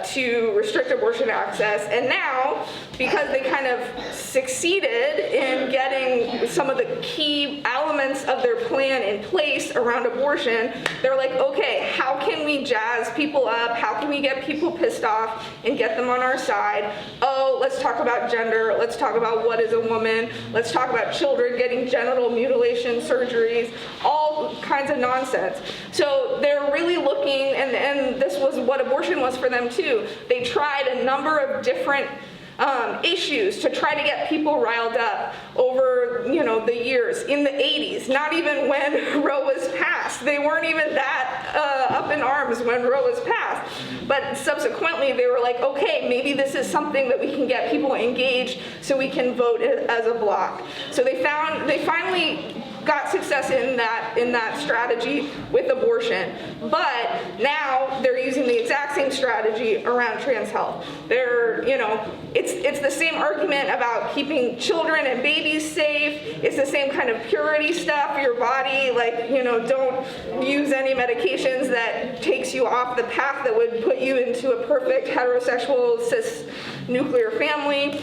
to restrict abortion access. And now, because they kind of succeeded in getting some of the key elements of their plan in place around abortion, they're like, okay, how can we jazz people up? How can we get people pissed off and get them on our side? Oh, let's talk about gender. Let's talk about what is a woman. Let's talk about children getting genital mutilation surgeries, all kinds of nonsense. So they're really looking, and this was what abortion was for them too. They tried a number of different issues to try to get people riled up over, you know, the years. In the 80s, not even when Roe was passed. They weren't even that up in arms when Roe was passed. But subsequently, they were like, okay, maybe this is something that we can get people engaged so we can vote as a bloc. So they finally got success in that strategy with abortion. But now they're using the exact same strategy around trans health. They're, you know, it's the same argument about keeping children and babies safe. It's the same kind of purity stuff. Your body, like, you know, don't use any medications that takes you off the path that would put you into a perfect heterosexual cis nuclear family.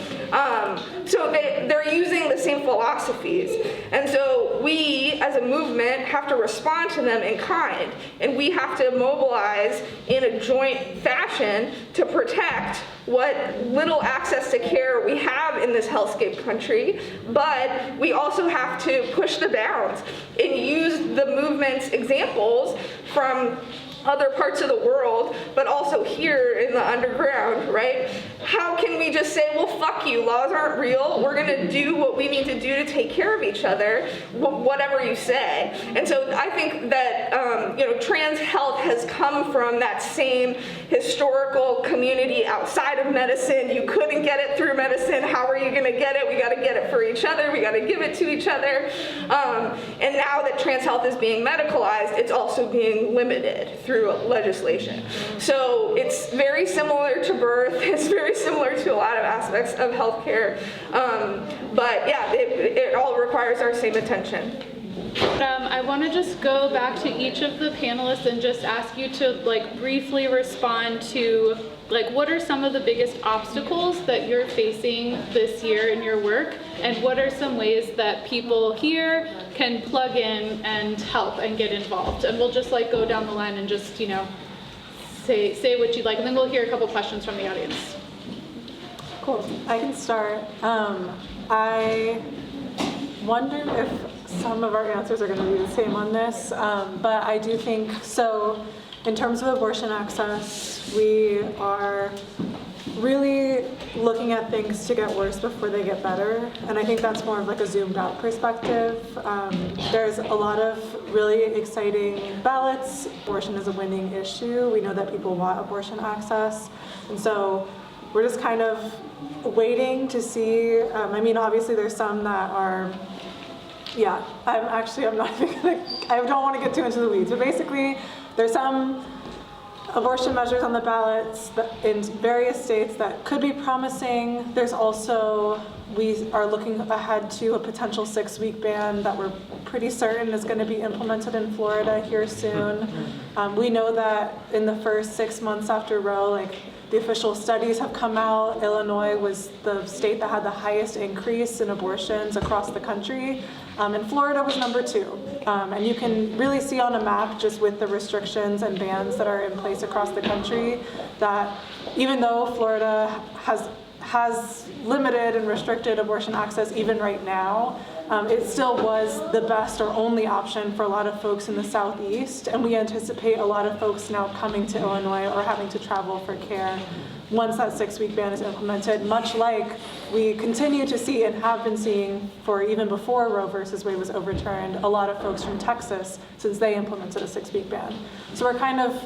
So they're using the same philosophies. And so we, as a movement, have to respond to them in kind. And we have to mobilize in a joint fashion to protect what little access to care we have in this hellscape country. But we also have to push the bounds and use the movement's examples from other parts of the world, but also here in the underground, right? How can we just say, well, fuck you, laws aren't real, we're gonna do what we need to do to take care of each other, whatever you say. And so I think that, you know, trans health has come from that same historical community outside of medicine. You couldn't get it through medicine, how are you gonna get it? We gotta get it for each other, we gotta give it to each other. And now that trans health is being medicalized, it's also being limited through legislation. So it's very similar to birth, it's very similar to a lot of aspects of healthcare, but yeah, it all requires our same attention. I want to just go back to each of the panelists and just ask you to like briefly respond to like what are some of the biggest obstacles that you're facing this year in your work, and what are some ways that people here can plug in and help and get involved? And we'll just like go down the line and just, you know, say what you'd like, and then we'll hear a couple questions from the audience. Cool, I can start. I wonder if some of our answers are going to be the same on this, but I do think, so in terms of abortion access, we are really looking at things to get worse before they get better, and I think that's more of like a zoomed out perspective. There's a lot of really exciting ballots. Abortion is a winning issue. We know that people want abortion access, and so we're just kind of waiting to see. I mean, obviously there's some that are, yeah, I'm not even gonna, I don't want to get too into the weeds, but basically there's some abortion measures on the ballots in various states that could be promising. There's also, we are looking ahead to a potential 6-week ban that we're pretty certain is going to be implemented in Florida here soon. We know that in the first 6 months after Roe, like The official studies have come out. Illinois was the state that had the highest increase in abortions across the country, and Florida was number 2. And you can really see on a map, just with the restrictions and bans that are in place across the country, that even though Florida has limited and restricted abortion access even right now, it still was the best or only option for a lot of folks in the Southeast, and we anticipate a lot of folks now coming to Illinois or having to travel for care once that 6-week ban is implemented, much like we continue to see and have been seeing for even before Roe versus Wade was overturned, a lot of folks from Texas, since they implemented a 6-week ban. So we're kind of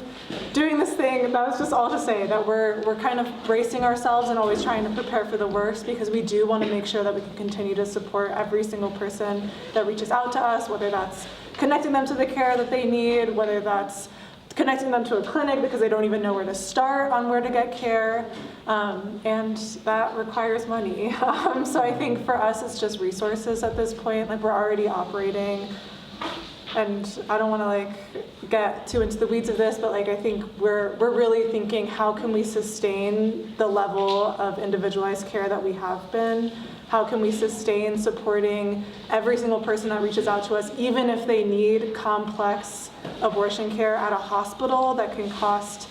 doing this thing, that was just all to say, that we're kind of bracing ourselves and always trying to prepare for the worst, because we do want to make sure that we can continue to support every single person that reaches out to us, whether that's connecting them to the care that they need, whether that's connecting them to a clinic because they don't even know where to start on where to get care, and that requires money. So I think for us it's just resources at this point. Like, we're already operating, and I don't want to like get too into the weeds of this, but like I think we're really thinking, how can we sustain the level of individualized care that we have been? How can we sustain supporting every single person that reaches out to us, even if they need complex abortion care at a hospital that can cost,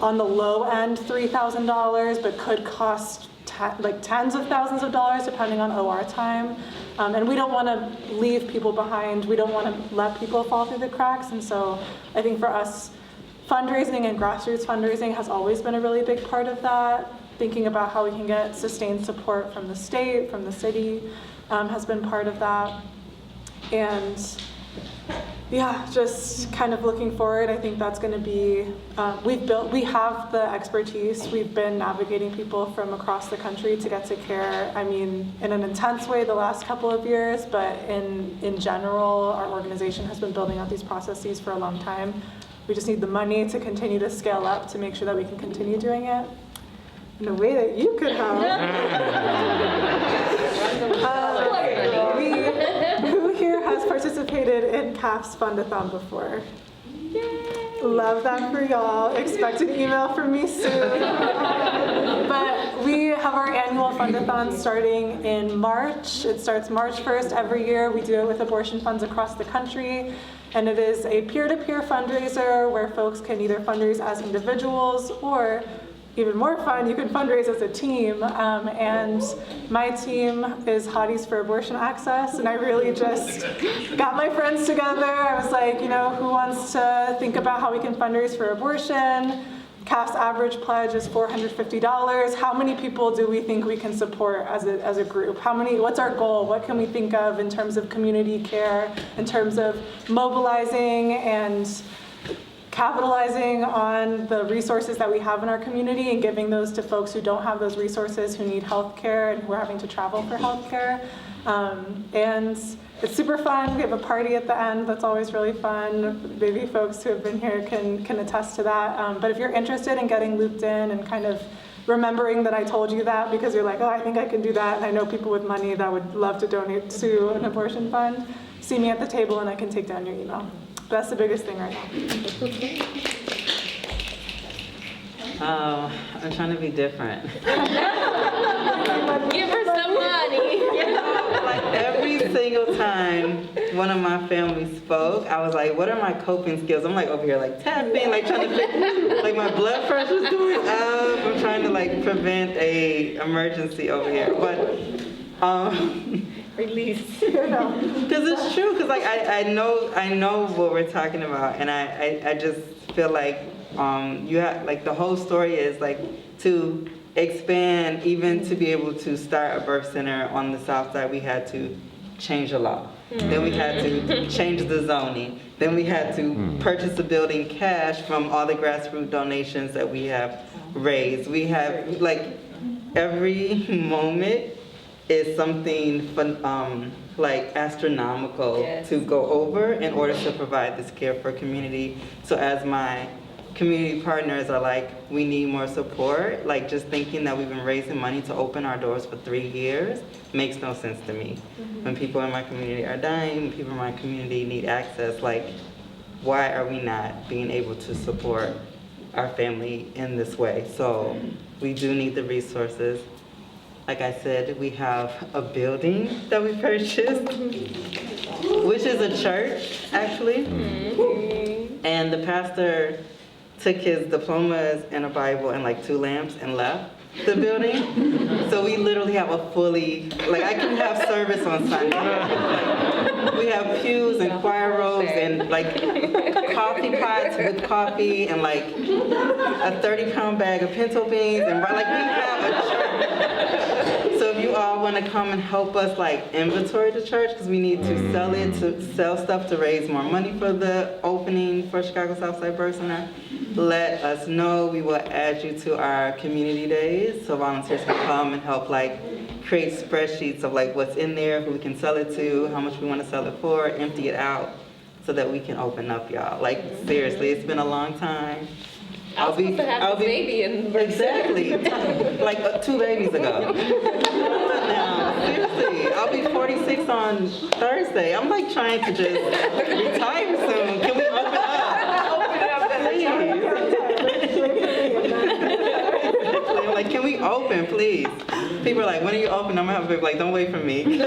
on the low end, $3,000, but could cost like tens of thousands of dollars depending on OR time. And we don't want to leave people behind. We don't want to let people fall through the cracks. And so I think for us, fundraising and grassroots fundraising has always been a really big part of that. Thinking about how we can get sustained support from the state, from the city, has been part of that. And yeah, just kind of looking forward, I think that's going to be, we have the expertise. We've been navigating people from across the country to get to care, I mean, in an intense way the last couple of years, but in general, our organization has been building out these processes for a long time. We just need the money to continue to scale up to make sure that we can continue doing it in a way that you could have. Who here has participated in CAF's Fundathon before? Yay. Love that for y'all. Expect an email from me soon. But we have our annual Fundathon starting in March. It starts March 1st every year. We do it with abortion funds across the country. And it is a peer-to-peer fundraiser where folks can either fundraise as individuals, or even more fun, you can fundraise as a team. And my team is Hotties for Abortion Access, and I really just got my friends together. I was like, you know, who wants to think about how we can fundraise for abortion? CAF's average pledge is $450. How many people do we think we can support as a group? What's our goal? What can we think of in terms of community care, in terms of mobilizing and capitalizing on the resources that we have in our community and giving those to folks who don't have those resources, who need health care and who are having to travel for health care. And it's super fun. We have a party at the end that's always really fun. Maybe folks who have been here can attest to that. But if you're interested in getting looped in and kind of remembering that I told you that because you're like, oh, I think I can do that, and I know people with money that would love to donate to an abortion fund, see me at the table and I can take down your email. That's the biggest thing right now. I'm trying to be different. Give her some money. Like every single time one of my family spoke, I was like, what are my coping skills? I'm like over here like tapping, like trying to fix, like my blood pressure's going up. I'm trying to like prevent a emergency over here. But Release. Because it's true, because like I know what we're talking about, and I just feel like you have, like, the whole story is like to expand, even to be able to start a birth center on the south side, we had to change the law. Then we had to change the zoning. Then we had to purchase a building cash from all the grassroots donations that we have raised. We have, like, every moment is something fun, like astronomical to go over in order to provide this care for community. So as my community partners are like, we need more support, like just thinking that we've been raising money to open our doors for 3 years makes no sense to me. When people in my community are dying, when people in my community need access, like, why are we not being able to support our family in this way. So we do need the resources. Like I said, we have a building that we purchased, which is a church, actually. And the pastor took his diplomas and a Bible and like 2 lamps and left the building. So we literally have a fully, like I can have service on Sunday. Like, we have pews and choir robes and like coffee pots with coffee and like a 30-pound bag of pinto beans and like we have a church. So if you all want to come and help us like inventory the church, because we need to sell stuff to raise more money for the opening for Chicago Southside Birth Center, let us know. We will add you to our community days so volunteers can come and help like create spreadsheets of like what's in there, who we can sell it to, how much we want to sell it for, empty it out so that we can open up, y'all. Like seriously, it's been a long time. I was supposed to have this baby in Exactly, like 2 babies ago. Now, seriously, I'll be 46 on Thursday. I'm like trying to just retire soon. Can we open up? Open it up Please. I'm like, can we open, please? People are like, when are you open? I'm gonna have a baby. Like, don't wait for me. Don't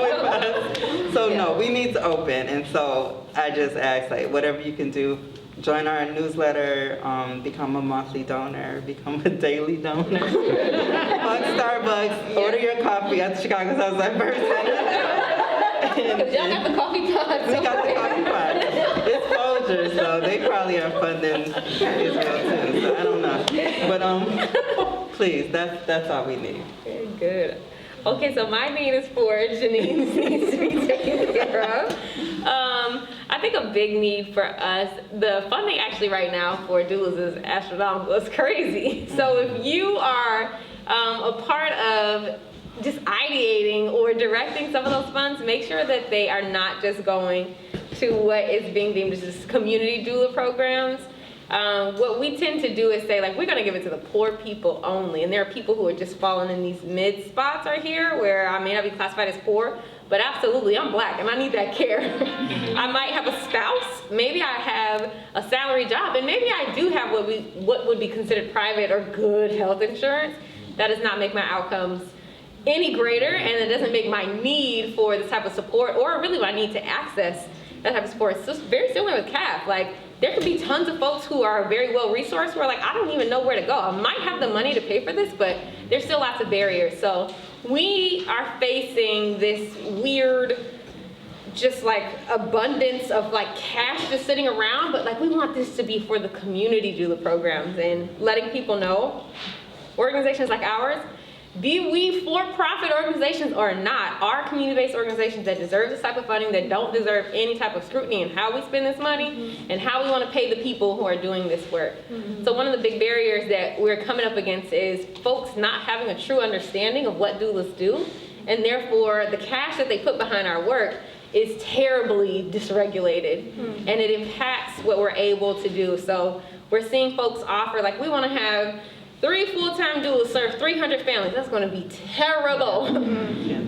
wait for us. So no, we need to open. And so I just ask, like, whatever you can do, join our newsletter, become a monthly donor, become a daily donor. Fuck Starbucks, order your coffee at the Chicago Southside Birth Center. Y'all got the coffee pots. We got the coffee pot. It's Folgers, so they probably are funding Israel too, so I don't know. But please, that's all we need. Very good. Okay, so my need is for Janine's needs to be taken care of. I think a big need for us, the funding actually right now for doulas is astronomical. It's crazy. So if you are a part of just ideating or directing some of those funds, make sure that they are not just going to what is being deemed as just community doula programs. What we tend to do is say, like, we're going to give it to the poor people only. And there are people who are just falling in these mid spots right here where I may not be classified as poor, but absolutely, I'm Black and I need that care. I might have a spouse, maybe I have a salary job, and maybe I do have what would be considered private or good health insurance. That does not make my outcomes any greater, and it doesn't make my need for this type of support, or really my need to access that type of support. It's just very similar with CAF. Like, there could be tons of folks who are very well resourced who are like, I don't even know where to go. I might have the money to pay for this, but there's still lots of barriers. So we are facing this weird, just like abundance of like cash just sitting around, but like we want this to be for the community doula programs and letting people know organizations like ours, be we for-profit organizations or not, are community-based organizations that deserve this type of funding, that don't deserve any type of scrutiny in how we spend this money and how we want to pay the people who are doing this work. So one of the big barriers that we're coming up against is folks not having a true understanding of what doulas do, and therefore the cash that they put behind our work is terribly dysregulated, and it impacts what we're able to do. So we're seeing folks offer, like, we want to have 3 full-time doulas serve 300 families. That's going to be terrible,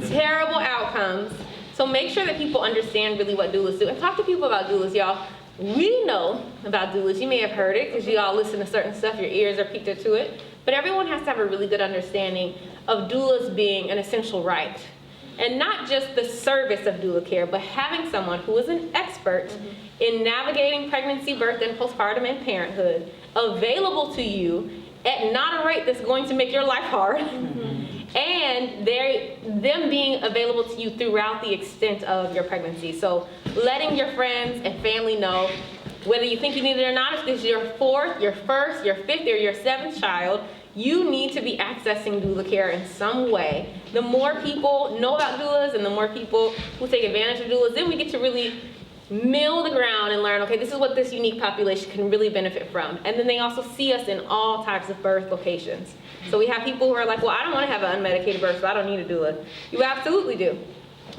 terrible outcomes. So make sure that people understand really what doulas do, and talk to people about doulas, y'all. We know about doulas. You may have heard it because you all listen to certain stuff. Your ears are peaked to it. But everyone has to have a really good understanding of doulas being an essential right. And not just the service of doula care, but having someone who is an expert in navigating pregnancy, birth, and postpartum and parenthood available to you at not a rate that's going to make your life hard, and them being available to you throughout the extent of your pregnancy. So letting your friends and family know, whether you think you need it or not, if this is your 4th, your 1st, your 5th, or your 7th child, you need to be accessing doula care in some way. The more people know about doulas and the more people who take advantage of doulas, then we get to really mill the ground and learn, okay, this is what this unique population can really benefit from. And then they also see us in all types of birth locations. So we have people who are like, well, I don't want to have an unmedicated birth, so I don't need a doula. You absolutely do.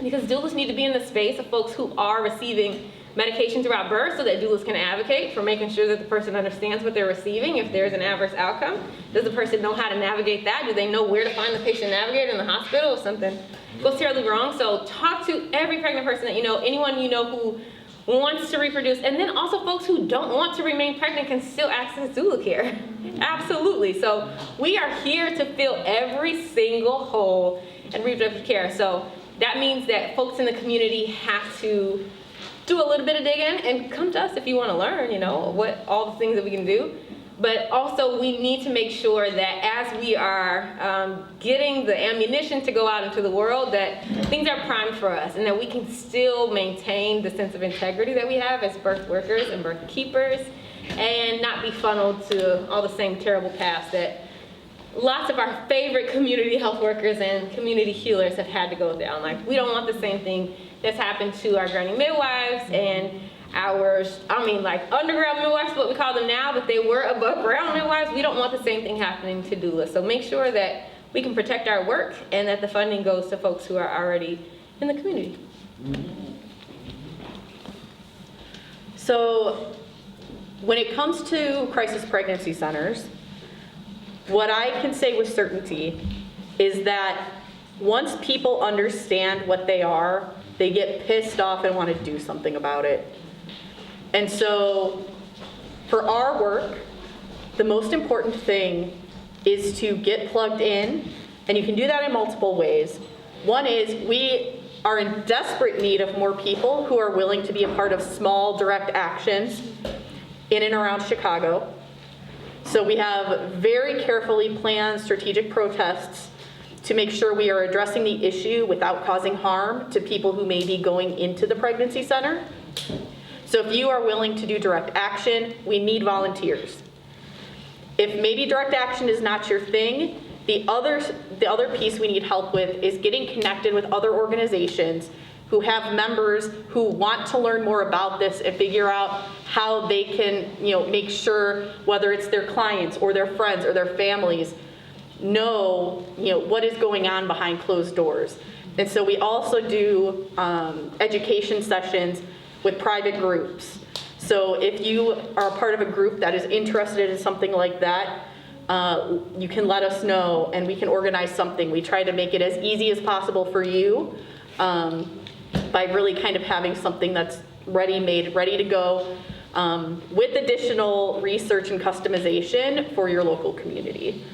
Because doulas need to be in the space of folks who are receiving medication throughout birth, so that doulas can advocate for making sure that the person understands what they're receiving if there's an adverse outcome. Does the person know how to navigate that? Do they know where to find the patient navigator in the hospital if something goes terribly wrong? So talk to every pregnant person that you know, anyone you know who wants to reproduce, and then also folks who don't want to remain pregnant can still access doula care. Absolutely. So we are here to fill every single hole in reproductive care. So that means that folks in the community have to do a little bit of digging and come to us if you want to learn, you know, what all the things that we can do. But also we need to make sure that as we are getting the ammunition to go out into the world, that things are primed for us and that we can still maintain the sense of integrity that we have as birth workers and birth keepers and not be funneled to all the same terrible paths that lots of our favorite community health workers and community healers have had to go down. Like, we don't want the same thing that's happened to our granny midwives and ours, like underground midwives, what we call them now, but they were above ground midwives. We don't want the same thing happening to doulas. So make sure that we can protect our work and that the funding goes to folks who are already in the community. So when it comes to crisis pregnancy centers, what I can say with certainty is that once people understand what they are, they get pissed off and want to do something about it. And so for our work, the most important thing is to get plugged in, and you can do that in multiple ways. One is we are in desperate need of more people who are willing to be a part of small direct actions in and around Chicago. So we have very carefully planned strategic protests to make sure we are addressing the issue without causing harm to people who may be going into the pregnancy center. So if you are willing to do direct action, we need volunteers. If maybe direct action is not your thing, the other piece we need help with is getting connected with other organizations who have members who want to learn more about this and figure out how they can, make sure, whether it's their clients or their friends or their families, know, what is going on behind closed doors. And so we also do education sessions with private groups. So if you are a part of a group that is interested in something like that, you can let us know and we can organize something. We try to make it as easy as possible for you by really kind of having something that's ready-made, ready to go, with additional research and customization for your local community.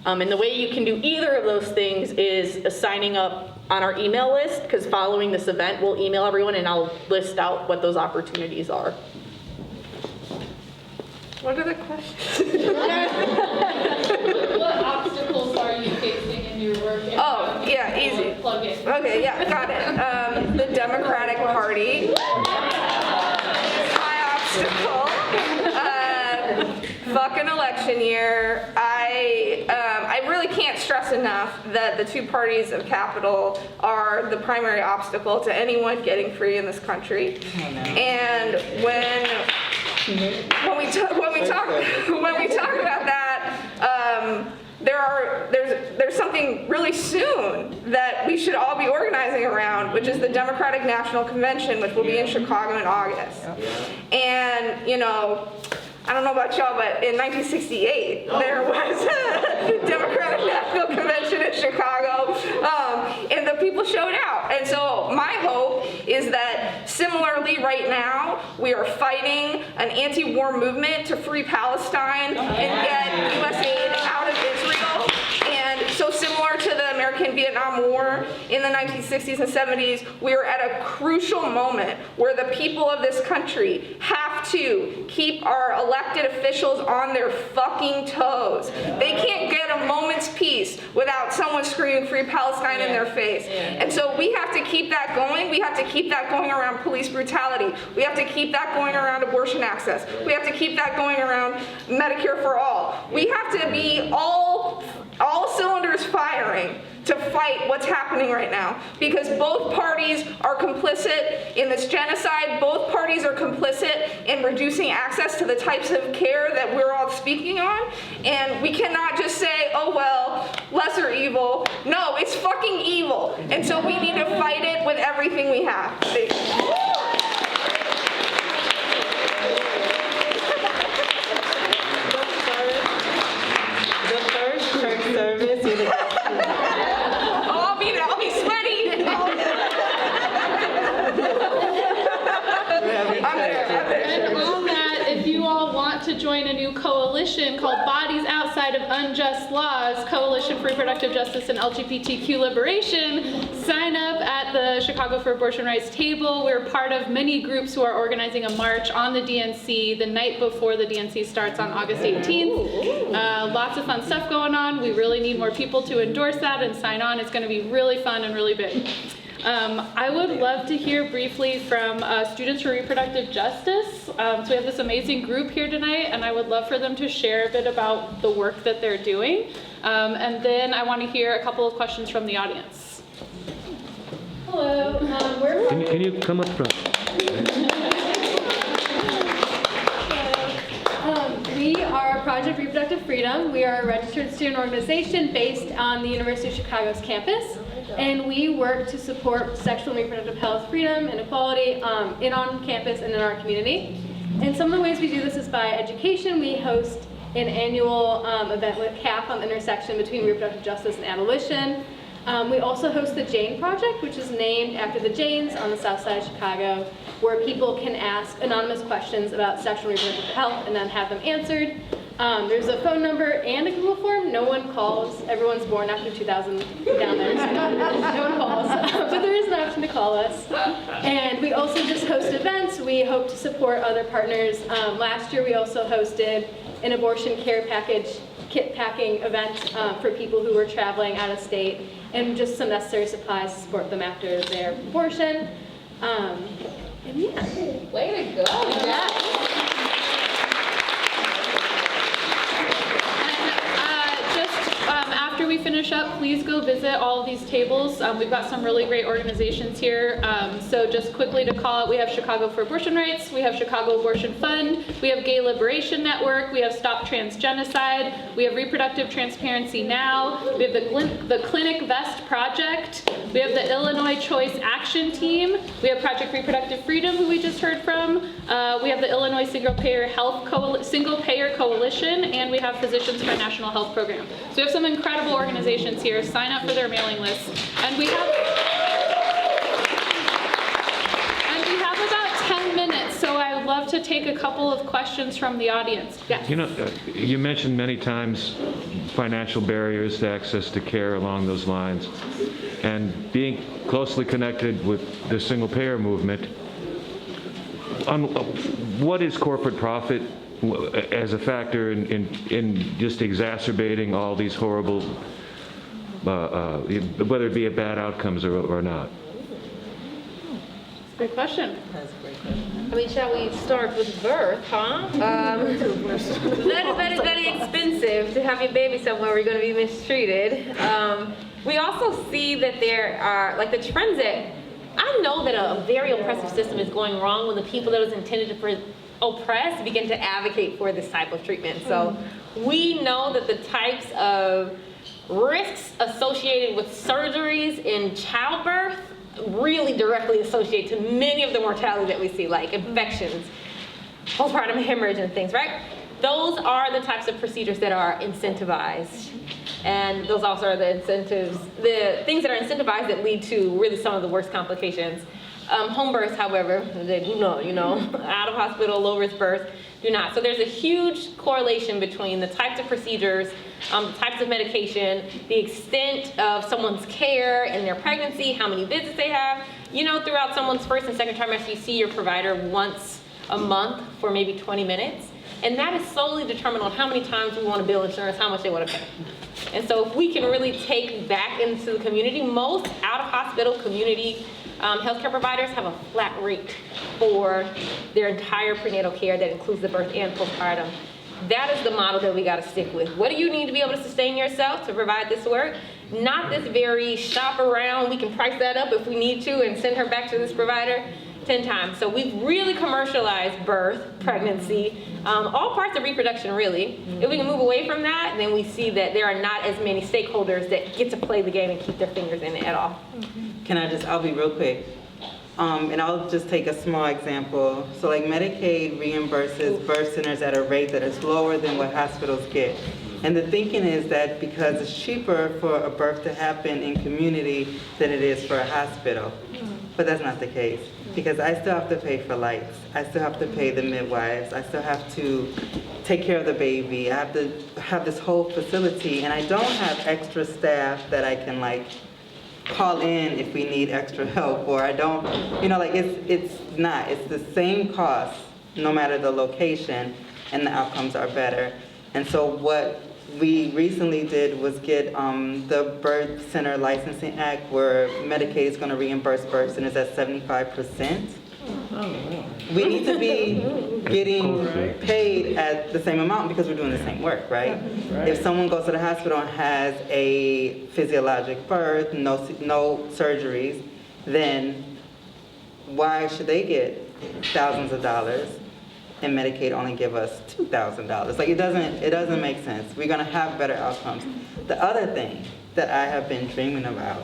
And the way you can do either of those things is signing up on our email list, because following this event, we'll email everyone and I'll list out what those opportunities are. What are the questions? What obstacles are you facing in your work? And Oh, how can yeah, people easy. Plug in. Okay, yeah, got it. The Democratic Party. My obstacle. Fucking election year. I really can't stress enough that the two parties of capital are the primary obstacle to anyone getting free in this country. And when we talk about that, there's something really soon that we should all be organizing around, which is the Democratic National Convention, which will be in Chicago in August. And I don't know about y'all, but in 1968, there was a Democratic National Convention in Chicago, and the people showed out. And so my hope is that similarly right now, we are fighting an anti-war movement to free Palestine and get U.S. aid out of Israel. And so similar to the American-Vietnam War in the 1960s and 70s, we are at a crucial moment where the people of this country have to keep our elected officials on their fucking toes. They can't get a moment's peace without someone screaming free Palestine in their face. And so we have to keep that going. We have to keep that going around police brutality. We have to keep that going around abortion access. We have to keep that going around Medicare for all. We have to be all cylinders firing to fight what's happening right now, because both parties are complicit in this genocide. Both parties are complicit in reducing access to the types of care that we're all speaking on. And we cannot just say, oh well, lesser evil. No, it's fucking evil. And so we need to fight it with everything we have. Service with I'll be there. I'll be sweaty. want to join a new coalition called Bodies Outside of Unjust Laws, Coalition for Reproductive Justice and LGBTQ Liberation, sign up at the Chicago for Abortion Rights table. We're part of many groups who are organizing a march on the DNC the night before the DNC starts on August 18th. Lots of fun stuff going on. We really need more people to endorse that and sign on. It's going to be really fun and really big. I would love to hear briefly from Students for Reproductive Justice. So we have this amazing group here tonight, and I would love for them to share a bit about the work that they're doing. And then I want to hear a couple of questions from the audience. Hello, Can you come up front? we are Project Reproductive Freedom. We are a registered student organization based on the University of Chicago's campus, and we work to support sexual and reproductive health, freedom, and equality on campus and in our community. And some of the ways we do this is by education. We host an annual event with CAP on the intersection between reproductive justice and abolition. We also host the Jane Project, which is named after the Janes on the south side of Chicago, where people can ask anonymous questions about sexual and reproductive health and then have them answered. There's a phone number and a Google form. No one calls. Everyone's born after 2000 down there, so no one calls. But there is an option to call us. And we also just host events. We hope to support other partners. Last year, we also hosted an abortion care package kit packing event for people who were traveling out of state, and just some necessary supplies to support them after their abortion. And yeah. Way to go. After we finish up, please go visit all of these tables. We've got some really great organizations here. So just quickly to call out, we have Chicago for Abortion Rights, we have Chicago Abortion Fund, we have Gay Liberation Network, we have Stop Trans Genocide, we have Reproductive Transparency Now, we have the Clinic Vest Project, we have the Illinois Choice Action Team, we have Project Reproductive Freedom, who we just heard from, we have the Illinois Single Payer Coalition, and we have Physicians for a National Health Program. So we have some incredible organizations here. Sign up for their mailing list. And we have about 10 minutes, so I would love to take a couple of questions from the audience. Yes. You know, you mentioned many times financial barriers to access to care along those lines. And being closely connected with the single payer movement, what is corporate profit as a factor in just exacerbating all these horrible, whether it be a bad outcomes or not? Good question. I mean, shall we start with birth, huh? That is very expensive to have your baby somewhere where you're going to be mistreated. We also see that there are, like the trends that, I know that a very oppressive system is going wrong when the people that it was intended to oppress begin to advocate for this type of treatment. So we know that the types of risks associated with surgeries in childbirth really directly associate to many of the mortality that we see, like infections, postpartum hemorrhage and things, right? Those are the types of procedures that are incentivized. And those also are the incentives, the things that are incentivized that lead to really some of the worst complications. Home births, however, they do not, out of hospital, low risk births do not. So there's a huge correlation between the types of procedures, the types of medication, the extent of someone's care in their pregnancy, how many visits they have. Throughout someone's first and second trimester, you see your provider once a month for maybe 20 minutes. And that is solely determined on how many times we want to bill insurance, how much they want to pay. And so if we can really take back into the community, most out-of-hospital community healthcare providers have a flat rate for their entire prenatal care that includes the birth and postpartum. That is the model that we got to stick with. What do you need to be able to sustain yourself to provide this work? Not this very shop around, we can price that up if we need to and send her back to this provider 10 times. So we've really commercialized birth, pregnancy, all parts of reproduction really. If we can move away from that, then we see that there are not as many stakeholders that get to play the game and keep their fingers in it at all. I'll be real quick. And I'll just take a small example. So like Medicaid reimburses birth centers at a rate that is lower than what hospitals get. And the thinking is that because it's cheaper for a birth to happen in community than it is for a hospital. But that's not the case. because I still have to pay for lights. I still have to pay the midwives. I still have to take care of the baby. I have to have this whole facility, and I don't have extra staff that I can like call in if we need extra help, or I don't, it's the same cost no matter the location, and the outcomes are better. And so what we recently did was get the Birth Center Licensing Act, where Medicaid is going to reimburse births, and it's at 75%. We need to be getting paid at the same amount because we're doing the same work, right? If someone goes to the hospital and has a physiologic birth, no surgeries, then why should they get thousands of dollars and Medicaid only give us $2,000? Like, it doesn't make sense. We're gonna have better outcomes. The other thing that I have been dreaming about,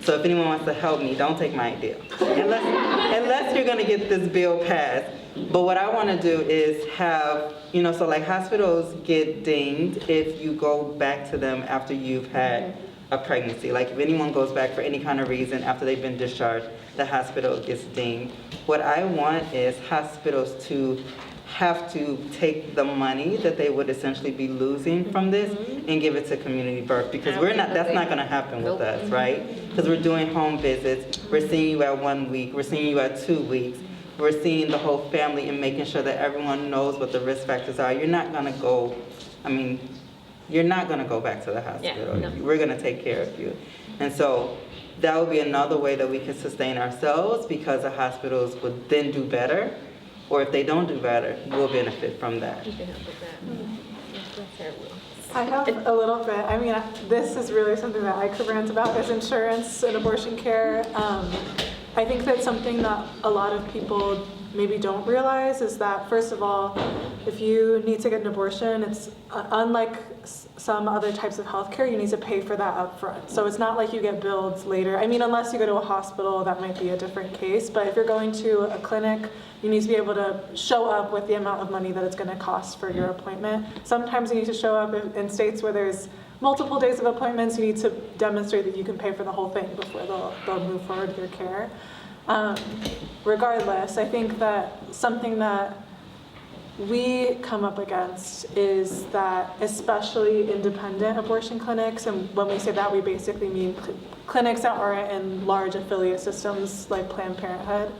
so if anyone wants to help me, don't take my idea, unless you're gonna get this bill passed. But what I wanna do is have, so like hospitals get dinged if you go back to them after you've had a pregnancy. Like if anyone goes back for any kind of reason after they've been discharged, the hospital gets dinged. What I want is hospitals to have to take the money that they would essentially be losing from this and give it to community birth, because that's not gonna happen with us, right? Because we're doing home visits, we're seeing you at 1 week, we're seeing you at 2 weeks, we're seeing the whole family and making sure that everyone knows what the risk factors are. You're not gonna go back to the hospital. Yeah, no. We're gonna take care of you. And so that would be another way that we can sustain ourselves, because the hospitals would then do better, or if they don't do better, we'll benefit from that. I have a little bit. I mean, this is really something that I could rant about, is insurance and abortion care. I think that's something that a lot of people maybe don't realize is that, first of all, if you need to get an abortion, it's unlike some other types of healthcare, you need to pay for that up front. So it's not like you get billed later. I mean, unless you go to a hospital, that might be a different case. But if you're going to a clinic, you need to be able to show up with the amount of money that it's going to cost for your appointment. Sometimes you need to show up in states where there's multiple days of appointments. You need to demonstrate that you can pay for the whole thing before they'll move forward with your care. Regardless, I think that something that we come up against is that, especially independent abortion clinics, and when we say that, we basically mean clinics that aren't in large affiliate systems like Planned Parenthood.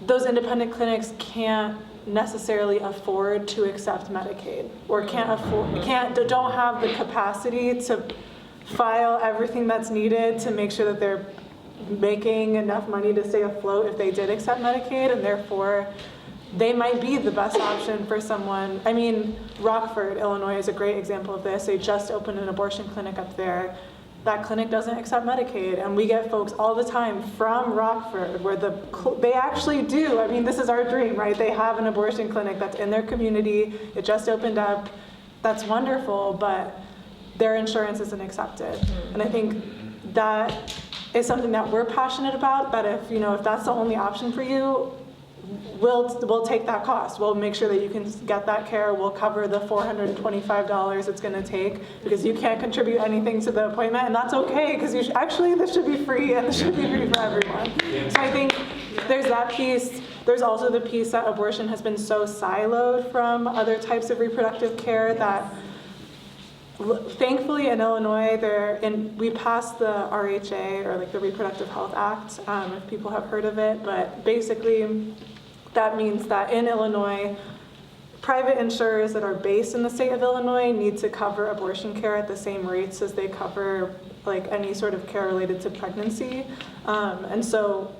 Those independent clinics can't necessarily afford to accept Medicaid, or don't have the capacity to file everything that's needed to make sure that they're making enough money to stay afloat if they did accept Medicaid, and therefore they might be the best option for someone. I mean, Rockford, Illinois is a great example of this. They just opened an abortion clinic up there. That clinic doesn't accept Medicaid, and we get folks all the time from Rockford where they actually do. I mean, this is our dream, right? They have an abortion clinic that's in their community. It just opened up. That's wonderful, but their insurance isn't accepted. And I think that is something that we're passionate about, that if that's the only option for you, we'll take that cost. We'll make sure that you can get that care. We'll cover the $425 it's going to take, because you can't contribute anything to the appointment, and that's okay, because this should be free, and this should be free for everyone. So I think there's that piece. There's also the piece that abortion has been so siloed from other types of reproductive care that, thankfully, in Illinois, we passed the RHA, or like the Reproductive Health Act, if people have heard of it. But basically, that means that in Illinois, private insurers that are based in the state of Illinois need to cover abortion care at the same rates as they cover like any sort of care related to pregnancy. And so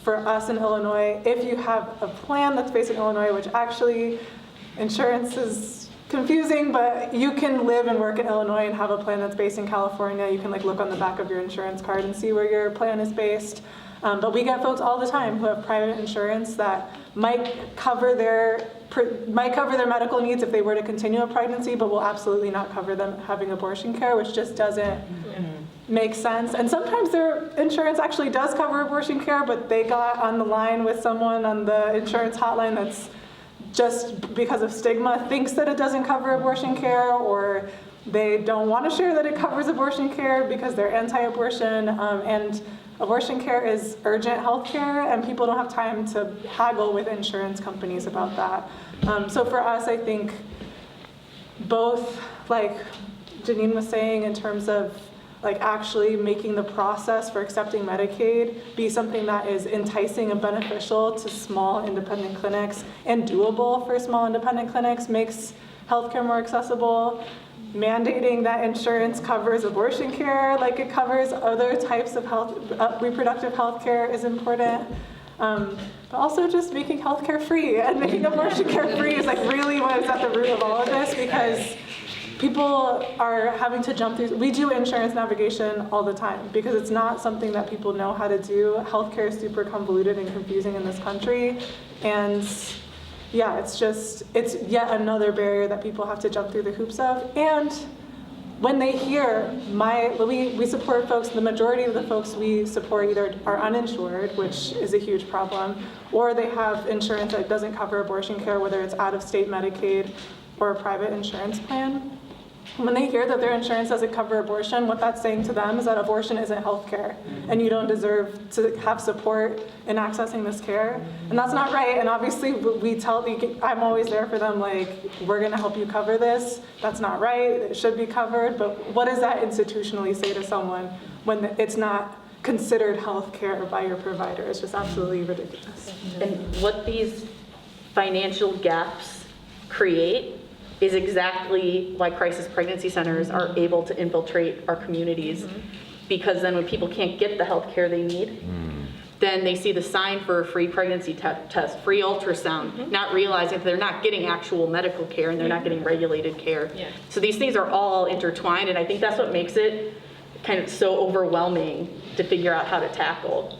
for us in Illinois, if you have a plan that's based in Illinois, which actually insurance is confusing, but you can live and work in Illinois and have a plan that's based in California. You can look on the back of your insurance card and see where your plan is based. But we get folks all the time who have private insurance that might cover their medical needs if they were to continue a pregnancy, but will absolutely not cover them having abortion care, which just doesn't make sense. And sometimes their insurance actually does cover abortion care, but they got on the line with someone on the insurance hotline that's just because of stigma thinks that it doesn't cover abortion care, or they don't want to share that it covers abortion care because they're anti-abortion. And abortion care is urgent health care, and people don't have time to haggle with insurance companies about that. So for us, I think both, like Janine was saying, in terms of like actually making the process for accepting Medicaid be something that is enticing and beneficial to small independent clinics and doable for small independent clinics makes healthcare more accessible. Mandating that insurance covers abortion care like it covers other types of health, reproductive health care is important. But also just making healthcare free and making abortion care free is like really what is at the root of all of this, because people are having to jump through. We do insurance navigation all the time because it's not something that people know how to do. Healthcare is super convoluted and confusing in this country, and yeah, it's yet another barrier that people have to jump through the hoops of. And when they hear we support folks, the majority of the folks we support either are uninsured, which is a huge problem, or they have insurance that doesn't cover abortion care, whether it's out-of-state Medicaid or a private insurance plan. When they hear that their insurance doesn't cover abortion, what that's saying to them is that abortion isn't health care, and you don't deserve to have support in accessing this care. And that's not right, and obviously I'm always there for them, like, we're gonna help you cover this. That's not right, it should be covered, but what does that institutionally say to someone when it's not considered health care by your provider? It's just absolutely ridiculous. And what these financial gaps create is exactly why crisis pregnancy centers are able to infiltrate our communities. Because then when people can't get the health care they need, then they see the sign for a free pregnancy test, free ultrasound, not realizing that they're not getting actual medical care and they're not getting regulated care. So these things are all intertwined, and I think that's what makes it kind of so overwhelming to figure out how to tackle.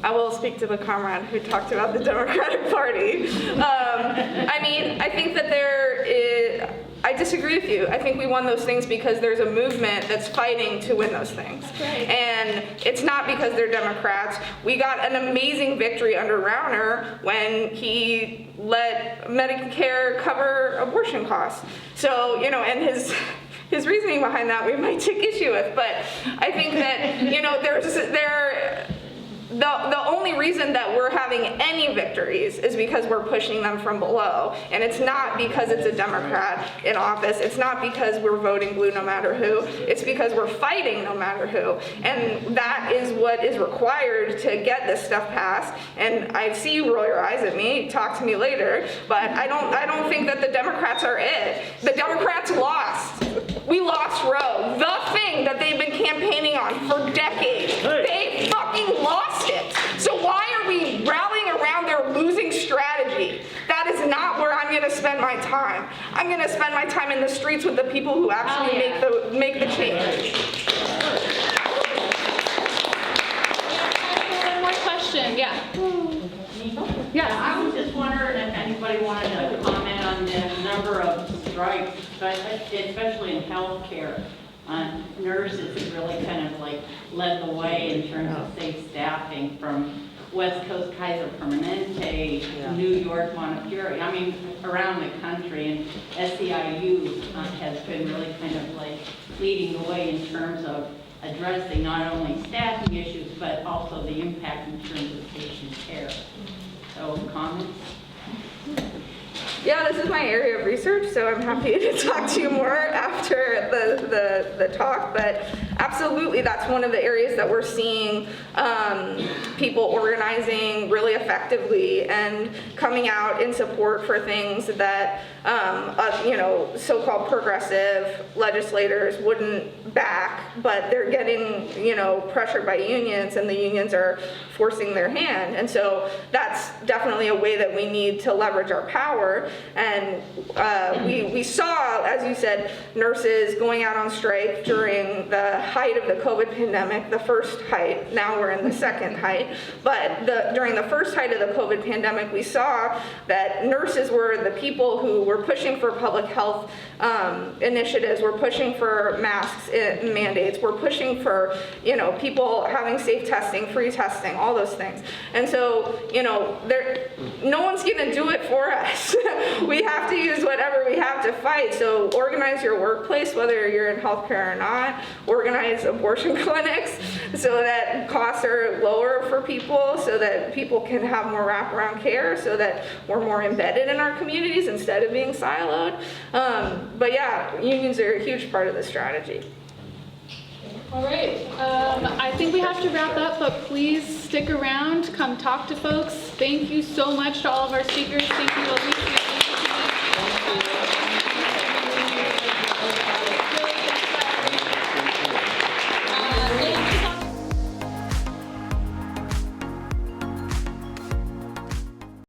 I will speak to the comrade who talked about the Democratic Party. I mean, I think that I disagree with you. I think we won those things because there's a movement that's fighting to win those things. And it's not because they're Democrats. We got an amazing victory under Rauner when he let Medicare cover abortion costs. So, and his reasoning behind that we might take issue with, but I think that, the only reason that we're having any victories is because we're pushing them from below. And it's not because it's a Democrat in office. It's not because we're voting blue no matter who. It's because we're fighting no matter who. And that is what is required to get this stuff passed. And I see you roll your eyes at me, talk to me later, but I don't think that the Democrats are it. The Democrats lost. We lost Roe, the thing that they've been campaigning on for decades. They fucking lost it. So why are we rallying around their losing strategy? That is not where I'm going to spend my time. I'm going to spend my time in the streets with the people who actually make the change. One more question, yeah. Yeah, I was just wondering if anybody wanted to comment on the number of strikes, especially in healthcare. Nurses have really kind of like led the way in terms of safe staffing from West Coast Kaiser Permanente, New York Montefiore, I mean around the country, and SEIU has been really kind of like leading the way in terms of addressing not only staffing issues but also the impact in terms of patient care. So comments? Yeah, this is my area of research, so I'm happy to talk to you more after the talk, but absolutely that's one of the areas that we're seeing people organizing really effectively and coming out in support for things that so-called progressive legislators wouldn't back, but they're getting pressured by unions, and the unions are forcing their hand. And so that's definitely a way that we need to leverage our power. And we saw, as you said, nurses going out on strike during the height of the COVID pandemic, the first height. Now we're in the second height. But during the first height of the COVID pandemic, we saw that nurses were the people who were pushing for public health initiatives, we're pushing for masks mandates, we're pushing for people having safe testing, free testing, all those things. And so no one's gonna do it for us. we have to use whatever we have to fight. So organize your workplace, whether you're in healthcare or not. Organize abortion clinics so that costs are lower for people, so that people can have more wraparound care, so that we're more embedded in our communities instead of being siloed. But yeah, unions are a huge part of the strategy. All right, I think we have to wrap up, but please stick around, come talk to folks. Thank you so much to all of our speakers. Thank you, Alicia. Thank you, Tony.